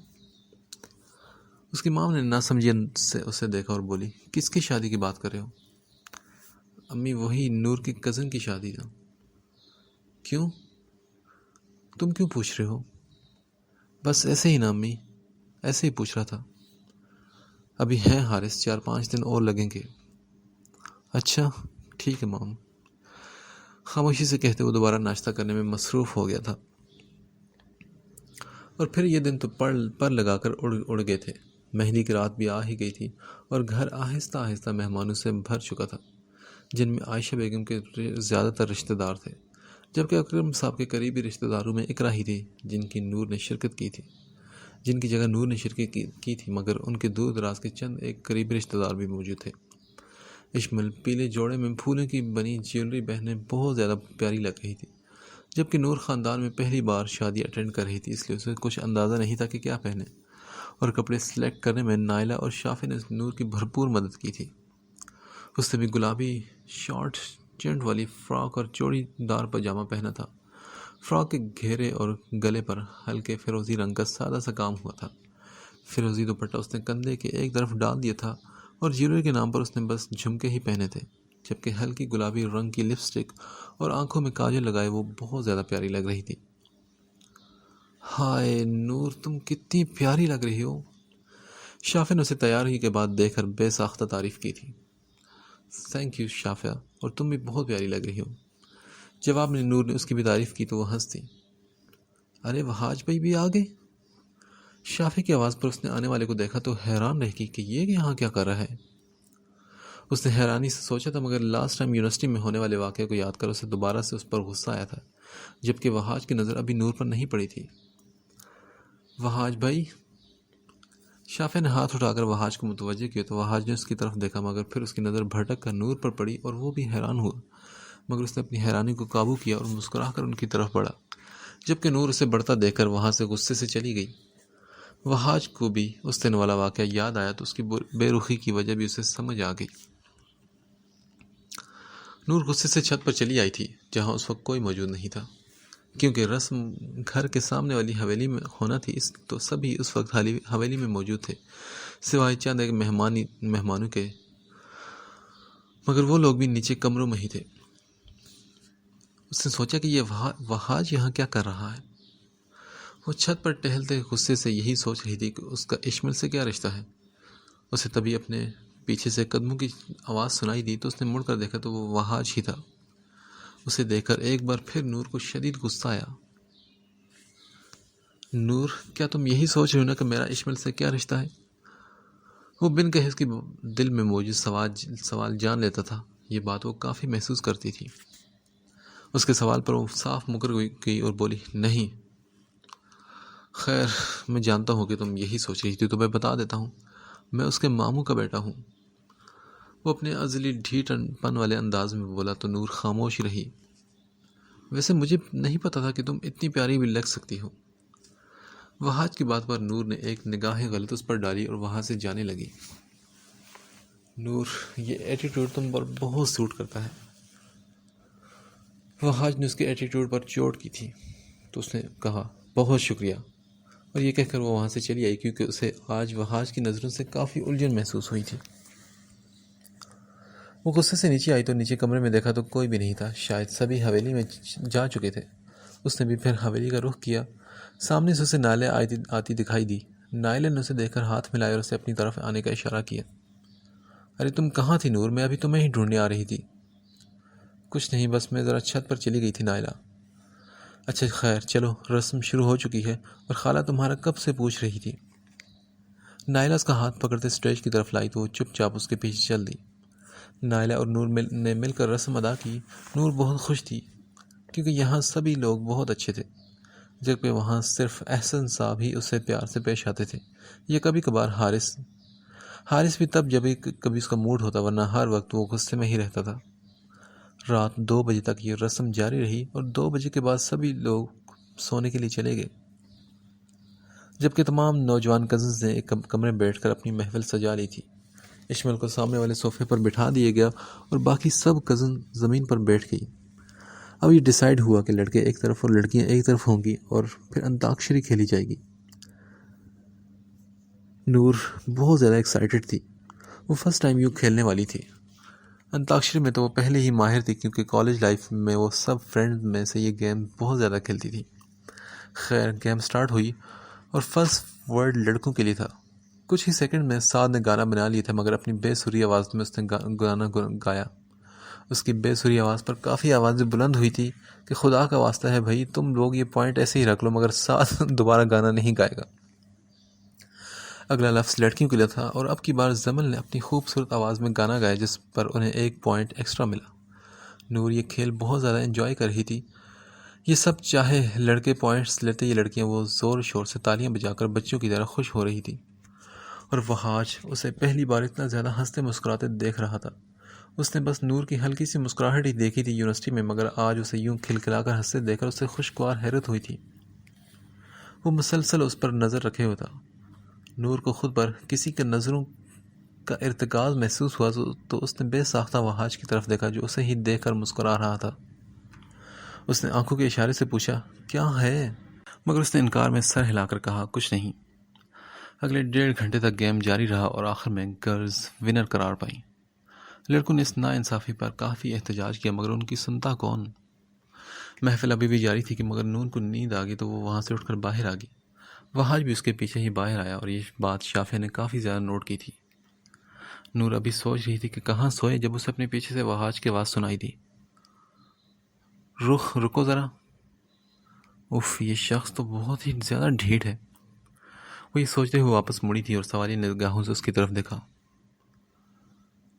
اس کی ماں نے ناسمجھی سے اسے دیکھا اور بولی، کس کی شادی کی بات کر رہے ہو؟ امی، وہی نور کی کزن کی شادی نا۔ کیوں؟ تم کیوں پوچھ رہے ہو؟ بس ایسے ہی نا امی، ایسے ہی پوچھ رہا تھا۔ ابھی ہیں حارث، 4-5 دن اور لگیں گے۔ اچھا ٹھیک ہے مام، خاموشی سے کہتے ہوئے دوبارہ ناشتہ کرنے میں مصروف ہو گیا تھا۔ اور پھر یہ دن تو پر لگا کر اڑ گئے تھے۔ مہندی کی رات بھی آ ہی گئی تھی، اور گھر آہستہ آہستہ مہمانوں سے بھر چکا تھا، جن میں عائشہ بیگم کے زیادہ تر رشتہ دار تھے، جبکہ اکرم صاحب کے قریبی رشتہ داروں میں اقرا ہی تھی جن کی نور نے شرکت کی تھی، جن کی جگہ نور نے شرکت کی تھی، مگر ان کے دور دراز کے چند ایک قریبی رشتہ دار بھی موجود تھے۔ اشمل پیلے جوڑے میں پھولوں کی بنی جیولری بہنیں بہت زیادہ پیاری لگ رہی تھی، جبکہ نور خاندان میں پہلی بار شادی اٹینڈ کر رہی تھی، اس لیے اسے کچھ اندازہ نہیں تھا کہ کیا پہنے، اور کپڑے سلیکٹ کرنے میں نائلہ اور شافی نے نور کی بھرپور مدد کی تھی۔ اس نے بھی گلابی شارٹ چینٹ والی فراک اور چوڑی دار پاجامہ پہنا تھا۔ فراک کے گھیرے اور گلے پر ہلکے فیروزی رنگ کا سادہ سا کام ہوا تھا۔ فیروزی دوپٹہ اس نے کندھے کے ایک طرف ڈال دیا تھا، اور جیولری کے نام پر اس نے بس جھمکے ہی پہنے تھے، جبکہ ہلکی گلابی رنگ کی لپسٹک اور آنکھوں میں کاجل لگائے وہ بہت زیادہ پیاری لگ رہی تھی۔ ہائے نور، تم کتنی پیاری لگ رہی ہو! شافیہ نے اسے تیاری کے بعد دیکھ کر بے ساختہ تعریف کی تھی۔ تھینک یو شافیہ، اور تم بھی بہت پیاری لگ رہی ہو۔ جواب میں نور نے اس کی بھی تعریف کی تو وہ ہنس دی۔ ارے وہاج بھائی بھی آ گئے؟ شافیہ کی آواز پر اس نے آنے والے کو دیکھا تو حیران رہ گئی کہ یہ یہاں کیا کر رہا ہے۔ اس نے حیرانی سے سوچا تھا، مگر لاسٹ ٹائم یونیورسٹی میں ہونے والے واقعے کو یاد کر اسے دوبارہ سے اس پر غصہ آیا تھا، جبکہ وہاج کی نظر ابھی نور پر نہیں پڑی تھی۔ وہاج بھائی! شافیہ نے ہاتھ اٹھا کر وہاج کو متوجہ کیا تو وہاج نے اس کی طرف دیکھا، مگر پھر اس کی نظر بھٹک کر نور پر پڑی اور وہ بھی حیران ہوا، مگر اس نے اپنی حیرانی کو قابو کیا اور مسکرا کر ان کی طرف بڑھا، جبکہ نور اسے بڑھتا دیکھ کر وہاں سے غصے سے چلی گئی۔ وہاج کو بھی اس دن والا واقعہ یاد آیا تو اس کی بے رخی کی وجہ بھی اسے سمجھ آ گئی۔ نور غصے سے چھت پر چلی آئی تھی، جہاں اس وقت کوئی موجود نہیں تھا، کیونکہ رسم گھر کے سامنے والی حویلی میں ہونا تھی، تو سبھی اس وقت حویلی میں موجود تھے، سوائے چند ایک مہمانوں کے، مگر وہ لوگ بھی نیچے کمروں میں ہی تھے۔ اس نے سوچا کہ یہ وہاج یہاں کیا کر رہا ہے؟ وہ چھت پر ٹہلتے غصے سے یہی سوچ رہی تھی کہ اس کا اشمل سے کیا رشتہ ہے۔ اسے تبھی اپنے پیچھے سے قدموں کی آواز سنائی دی تو اس نے مڑ کر دیکھا تو وہ وہاج ہی تھا۔ اسے دیکھ کر ایک بار پھر نور کو شدید غصہ آیا۔ نور، کیا تم یہی سوچ رہی ہو نا کہ میرا اشمل سے کیا رشتہ ہے؟ وہ بن کہے اس کی دل میں موجود سوال جان لیتا تھا۔ یہ بات وہ کافی محسوس کرتی تھی۔ اس کے سوال پر وہ صاف مکر گئی اور بولی، نہیں، خیر میں جانتا ہوں کہ تم یہی سوچ رہی تھی، تو میں بتا دیتا ہوں، میں اس کے ماموں کا بیٹا ہوں۔ وہ اپنے ازلی ڈھیٹ پن والے انداز میں بولا تو نور خاموش رہی۔ ویسے مجھے نہیں پتا تھا کہ تم اتنی پیاری بھی لگ سکتی ہو۔ وہاج کی بات پر نور نے ایک نگاہ غلط اس پر ڈالی اور وہاں سے جانے لگی۔ نور، یہ ایٹیٹیوڈ تم پر بہت سوٹ کرتا ہے۔ وہاج نے اس کے ایٹیٹیوڈ پر چوٹ کی تھی تو اس نے کہا، بہت شکریہ، اور یہ کہہ کر وہ وہاں سے چلی آئی، کیونکہ اسے آج وہاج کی نظروں سے کافی الجھن محسوس ہوئی تھی۔ وہ غصے سے نیچے آئی تو نیچے کمرے میں دیکھا تو کوئی بھی نہیں تھا، شاید سبھی حویلی میں جا چکے تھے۔ اس نے بھی پھر حویلی کا رخ کیا۔ سامنے سے اسے نائلہ آتی دکھائی دی۔ نائلہ نے اسے دیکھ کر ہاتھ ملایا اور اسے اپنی طرف آنے کا اشارہ کیا۔ ارے تم کہاں تھی نور؟ میں ابھی تمہیں ہی ڈھونڈنے آ رہی تھی۔ کچھ نہیں، بس میں ذرا چھت پر چلی گئی تھی نائلہ۔ اچھا خیر، چلو، رسم شروع ہو چکی ہے، اور خالہ تمہارا کب سے پوچھ رہی تھی۔ نائلہ اس کا ہاتھ پکڑتے اسٹیج کی طرف لائی تو وہ چپ چاپ اس کے پیچھے چل دی۔ نائلہ اور نور نے مل کر رسم ادا کی۔ نور بہت خوش تھی کیونکہ یہاں سبھی لوگ بہت اچھے تھے، جبکہ وہاں صرف احسن صاحب ہی اس سے پیار سے پیش آتے تھے، یا کبھی کبھار حارث بھی تب جب کبھی اس کا موڈ ہوتا، ورنہ ہر وقت وہ غصے میں ہی رہتا تھا۔ رات 2 بجے تک یہ رسم جاری رہی اور 2 بجے کے بعد سبھی لوگ سونے کے لیے چلے گئے، جبکہ تمام نوجوان کزنز نے ایک کمرے میں بیٹھ کر اپنی محفل سجا لی تھی۔ اشمل کو سامنے والے صوفے پر بٹھا دیا گیا اور باقی سب کزن زمین پر بیٹھ گئی۔ اب یہ ڈیسائیڈ ہوا کہ لڑکے ایک طرف اور لڑکیاں ایک طرف ہوں گی اور پھر انتاکشری کھیلی جائے گی۔ نور بہت زیادہ ایکسائٹڈ تھی، وہ فرسٹ ٹائم یوں کھیلنے والی تھی۔ انتاکشری میں تو وہ پہلے ہی ماہر تھی کیونکہ کالج لائف میں وہ سب فرینڈ میں سے یہ گیم بہت زیادہ کھیلتی تھی۔ خیر، گیم سٹارٹ ہوئی اور فرسٹ ورڈ لڑکوں کے لیے تھا۔ کچھ ہی سیکنڈ میں سعد نے گانا بنا لیا تھا، مگر اپنی بے سری آواز میں اس نے گانا گایا۔ اس کی بے سری آواز پر کافی آوازیں بلند ہوئی تھی کہ خدا کا واسطہ ہے بھائی، تم لوگ یہ پوائنٹ ایسے ہی رکھ لو، مگر سعد دوبارہ گانا نہیں گائے گا۔ اگلا لفظ لڑکیوں کے لیے تھا اور اب کی بار زمل نے اپنی خوبصورت آواز میں گانا گایا جس پر انہیں 1 پوائنٹ ایکسٹرا ملا۔ نور یہ کھیل بہت زیادہ انجوائے کر رہی تھی۔ یہ سب چاہے لڑکے پوائنٹس لیتے یا لڑکیاں، وہ زور شور سے تالیاں بجا کر بچوں کی طرح خوش ہو رہی تھی، اور وحاج اسے پہلی بار اتنا زیادہ ہنستے مسکراتے دیکھ رہا تھا۔ اس نے بس نور کی ہلکی سی مسکراہٹ ہی دیکھی تھی یونیورسٹی میں، مگر آج اسے یوں کھلکھلا کر ہنستے دیکھ کر اسے خوشگوار حیرت ہوئی تھی۔ وہ مسلسل اس پر نظر رکھے ہوتا۔ نور کو خود پر کسی کے نظروں کا ارتکاز محسوس ہوا تو اس نے بے ساختہ وحاج کی طرف دیکھا جو اسے ہی دیکھ کر مسکرا رہا تھا۔ اس نے آنکھوں کے اشارے سے پوچھا، کیا ہے؟ مگر اس نے انکار میں سر ہلا کر کہا، کچھ نہیں۔ اگلے 1.5 گھنٹے تک گیم جاری رہا اور آخر میں گرلز ونر قرار پائیں۔ لڑکوں نے اس ناانصافی پر کافی احتجاج کیا، مگر ان کی سنتا کون؟ محفل ابھی بھی جاری تھی کہ مگر نور کو نیند آ گئی تو وہ وہاں سے اٹھ کر باہر آ گئی۔ وحاج بھی اس کے پیچھے ہی باہر آیا اور یہ بات شافیہ نے کافی زیادہ نوٹ کی تھی۔ نور ابھی سوچ رہی تھی کہ کہاں سوئے جب اسے اپنے پیچھے سے وحاج کی آواز سنائی دی، رکو ذرا۔ اف، یہ شخص تو بہت ہی زیادہ ڈھیٹ ہے۔ وہ یہ سوچتے ہوئے واپس مڑی تھی اور سوالی نگاہوں سے اس کی طرف دیکھا۔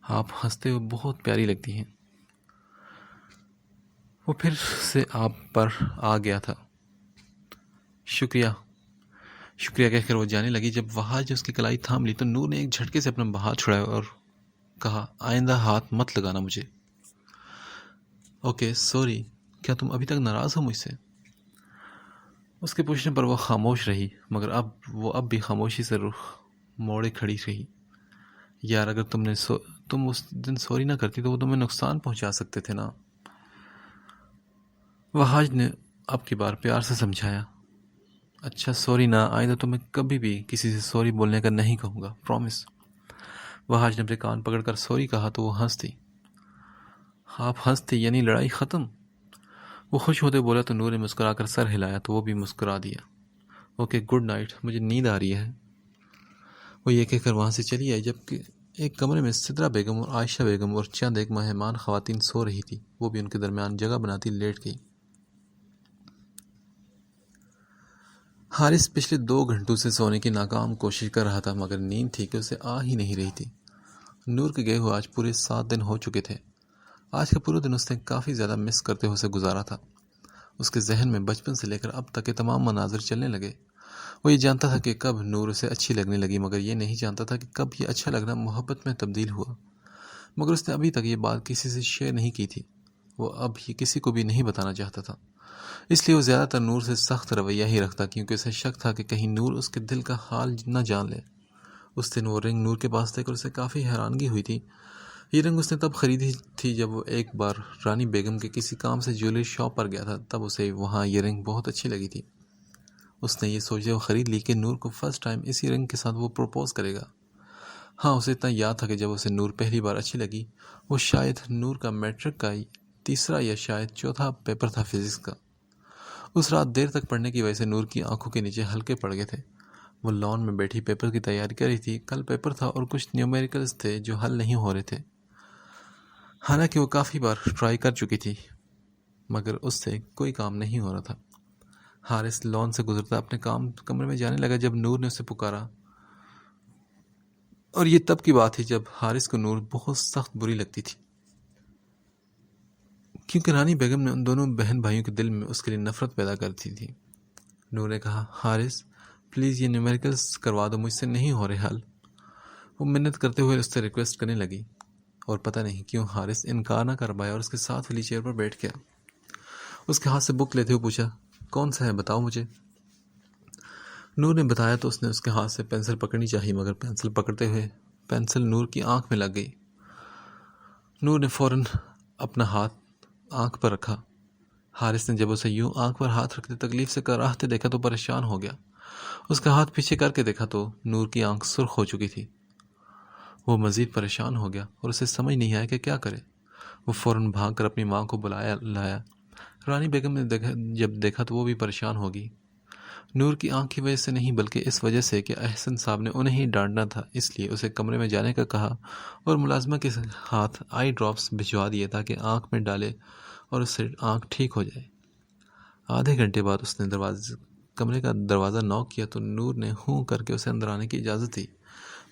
آپ ہنستے ہوئے بہت پیاری لگتی ہیں۔ وہ پھر سے آپ پر آ گیا تھا۔ شکریہ کہہ کر وہ جانے لگی۔ جب وحاج نے اس کی کلائی تھام لی تو نور نے ایک جھٹکے سے اپنا ہاتھ چھڑایا اور کہا، آئندہ ہاتھ مت لگانا مجھے۔ Okay, sorry. کیا تم ابھی تک ناراض ہو مجھ سے؟ اس کے پوچھنے پر وہ خاموش رہی، مگر اب بھی خاموشی سے رخ موڑے کھڑی رہی۔ یار، اگر تم اس دن سوری نہ کرتی تو وہ تمہیں نقصان پہنچا سکتے تھے نا۔ وحاج نے اب کی بار پیار سے سمجھایا۔ اچھا، سوری نا، آئندہ تو میں کبھی بھی کسی سے سوری بولنے کا نہیں کہوں گا، پرومس۔ وحاج نے اپنے کان پکڑ کر سوری کہا تو وہ ہنس دی۔ آپ ہنس تھے یعنی لڑائی ختم؟ وہ خوش ہوتے بولا تو نور نے مسکرا کر سر ہلایا تو وہ بھی مسکرا دیا۔ اوکے، گڈ نائٹ، مجھے نیند آ رہی ہے۔ وہ یہ کہہ کر وہاں سے چلی آئی، جبکہ ایک کمرے میں سدرا بیگم اور عائشہ بیگم اور چند ایک مہمان خواتین سو رہی تھی، وہ بھی ان کے درمیان جگہ بناتی لیٹ گئی۔ حارث پچھلے 2 گھنٹوں سے سونے کی ناکام کوشش کر رہا تھا، مگر نیند تھی کہ اسے آ ہی نہیں رہی تھی۔ نور کے گئے ہوئے آج پورے 7 دن ہو چکے تھے۔ آج کا پورا دن اس نے کافی زیادہ مس کرتے ہوئے سے گزارا تھا۔ اس کے ذہن میں بچپن سے لے کر اب تک کے تمام مناظر چلنے لگے۔ وہ یہ جانتا تھا کہ کب نور اسے اچھی لگنے لگی، مگر یہ نہیں جانتا تھا کہ کب یہ اچھا لگنا محبت میں تبدیل ہوا۔ مگر اس نے ابھی تک یہ بات کسی سے شیئر نہیں کی تھی۔ وہ اب یہ کسی کو بھی نہیں بتانا چاہتا تھا، اس لیے وہ زیادہ تر نور سے سخت رویہ ہی رکھتا، کیونکہ اسے شک تھا کہ کہیں نور اس کے دل کا حال نہ جان لے۔ اس دن وہ رنگ نور کے پاس دیکھ کر اسے کافی حیرانگی ہوئی تھی۔ یہ رنگ اس نے تب خریدی تھی جب وہ ایک بار رانی بیگم کے کسی کام سے جیولری شاپ پر گیا تھا، تب اسے وہاں یہ رنگ بہت اچھی لگی تھی۔ اس نے یہ سوچتے ہوئے خرید لی کہ نور کو فرسٹ ٹائم اسی رنگ کے ساتھ وہ پروپوز کرے گا۔ ہاں، اسے اتنا یاد تھا کہ جب اسے نور پہلی بار اچھی لگی، وہ شاید نور کا میٹرک کا 3 یا شاید 4 پیپر تھا فزکس کا۔ اس رات دیر تک پڑھنے کی وجہ سے نور کی آنکھوں کے نیچے ہلکے پڑ گئے تھے۔ وہ لان میں بیٹھی پیپر کی تیاری کر رہی تھی۔ کل پیپر تھا اور کچھ نیومیریکلز تھے جو حل نہیں ہو رہے تھے۔ حالانکہ وہ کافی بار ٹرائی کر چکی تھی، مگر اس سے کوئی کام نہیں ہو رہا تھا۔ حارث لان سے گزرتا اپنے کمرے میں جانے لگا جب نور نے اسے پکارا، اور یہ تب کی بات تھی جب حارث کو نور بہت سخت بری لگتی تھی، کیونکہ رانی بیگم نے ان دونوں بہن بھائیوں کے دل میں اس کے لیے نفرت پیدا کرتی تھی۔ نور نے کہا، حارث پلیز یہ نیومیریکلز کروا دو، مجھ سے نہیں ہو رہے حل۔ وہ منت کرتے ہوئے اس سے ریکویسٹ کرنے لگی، اور پتہ نہیں کیوں حارث انکار نہ کر پایا اور اس کے ساتھ والی چیئر پر بیٹھ گیا۔ اس کے ہاتھ سے بک لیتے ہوئے پوچھا، کون سا ہے بتاؤ مجھے۔ نور نے بتایا تو اس نے اس کے ہاتھ سے پینسل پکڑنی چاہی، مگر پینسل پکڑتے ہوئے پینسل نور کی آنکھ میں لگ گئی۔ نور نے فوراً اپنا ہاتھ آنکھ پر رکھا۔ حارث نے جب اسے یوں آنکھ پر ہاتھ رکھتے تکلیف سے کراہتے دیکھا تو پریشان ہو گیا۔ اس کا ہاتھ پیچھے کر کے دیکھا تو نور کی آنکھ سرخ ہو چکی تھی۔ وہ مزید پریشان ہو گیا اور اسے سمجھ نہیں آیا کہ کیا کرے۔ وہ فوراً بھاگ کر اپنی ماں کو لایا۔ رانی بیگم نے جب دیکھا تو وہ بھی پریشان ہو گئی۔ نور کی آنکھ کی وجہ سے نہیں، بلکہ اس وجہ سے کہ احسن صاحب نے انہیں ہی ڈانٹنا تھا، اس لیے اسے کمرے میں جانے کا کہا اور ملازمہ کے ہاتھ آئی ڈراپس بھجوا دیے تاکہ آنکھ میں ڈالے اور اس سے آنکھ ٹھیک ہو جائے۔ آدھے گھنٹے بعد اس نے کمرے کا دروازہ نوک کیا تو نور نے ہوں کر کے اسے اندر آنے کی اجازت دی،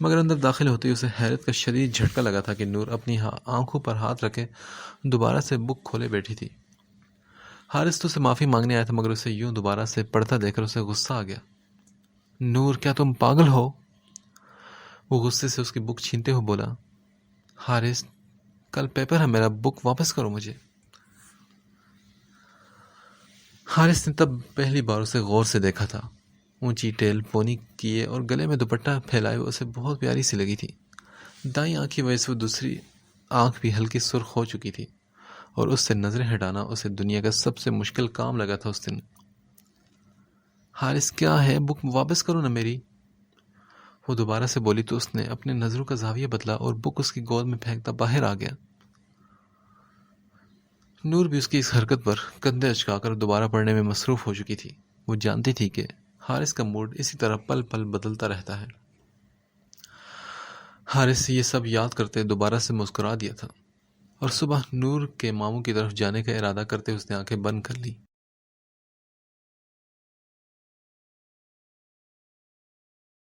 مگر اندر داخل ہوتے ہی اسے حیرت کا شدید جھٹکا لگا تھا کہ نور اپنی آنکھوں پر ہاتھ رکھے دوبارہ سے بک کھولے بیٹھی تھی۔ حارث تو اسے معافی مانگنے آیا تھا، مگر اسے یوں دوبارہ سے پڑھتا دیکھ کر اسے غصہ آ گیا۔ نور کیا تم پاگل ہو؟ وہ غصے سے اس کی بک چھینتے ہوئے بولا، حارث کل پیپر ہے میرا، بک واپس کرو مجھے۔ حارث نے تب پہلی بار اسے غور سے دیکھا تھا۔ اونچی ٹیل پونی کیے اور گلے میں دوپٹہ پھیلائے اسے بہت پیاری سی لگی تھی۔ دائیں آنکھ کی وجہ سے وہ دوسری آنکھ بھی ہلکی سرخ ہو چکی تھی، اور اس سے نظریں ہٹانا اسے دنیا کا سب سے مشکل کام لگا تھا اس دن۔ حارث کیا ہے، بک واپس کرو نا میری۔ وہ دوبارہ سے بولی تو اس نے اپنے نظروں کا زاویہ بدلا اور بک اس کی گود میں پھینکتا باہر آ گیا۔ نور بھی اس کی اس حرکت پر کندھے اچکا کر دوبارہ پڑھنے میں مصروف ہو چکی تھی۔ وہ جانتی تھی کہ حارث کا موڈ اسی طرح پل پل بدلتا رہتا ہے۔ حارث یہ سب یاد کرتے دوبارہ سے مسکرا دیا تھا، اور صبح نور کے ماموں کی طرف جانے کا ارادہ کرتے اس نے آنکھیں بند کر لی۔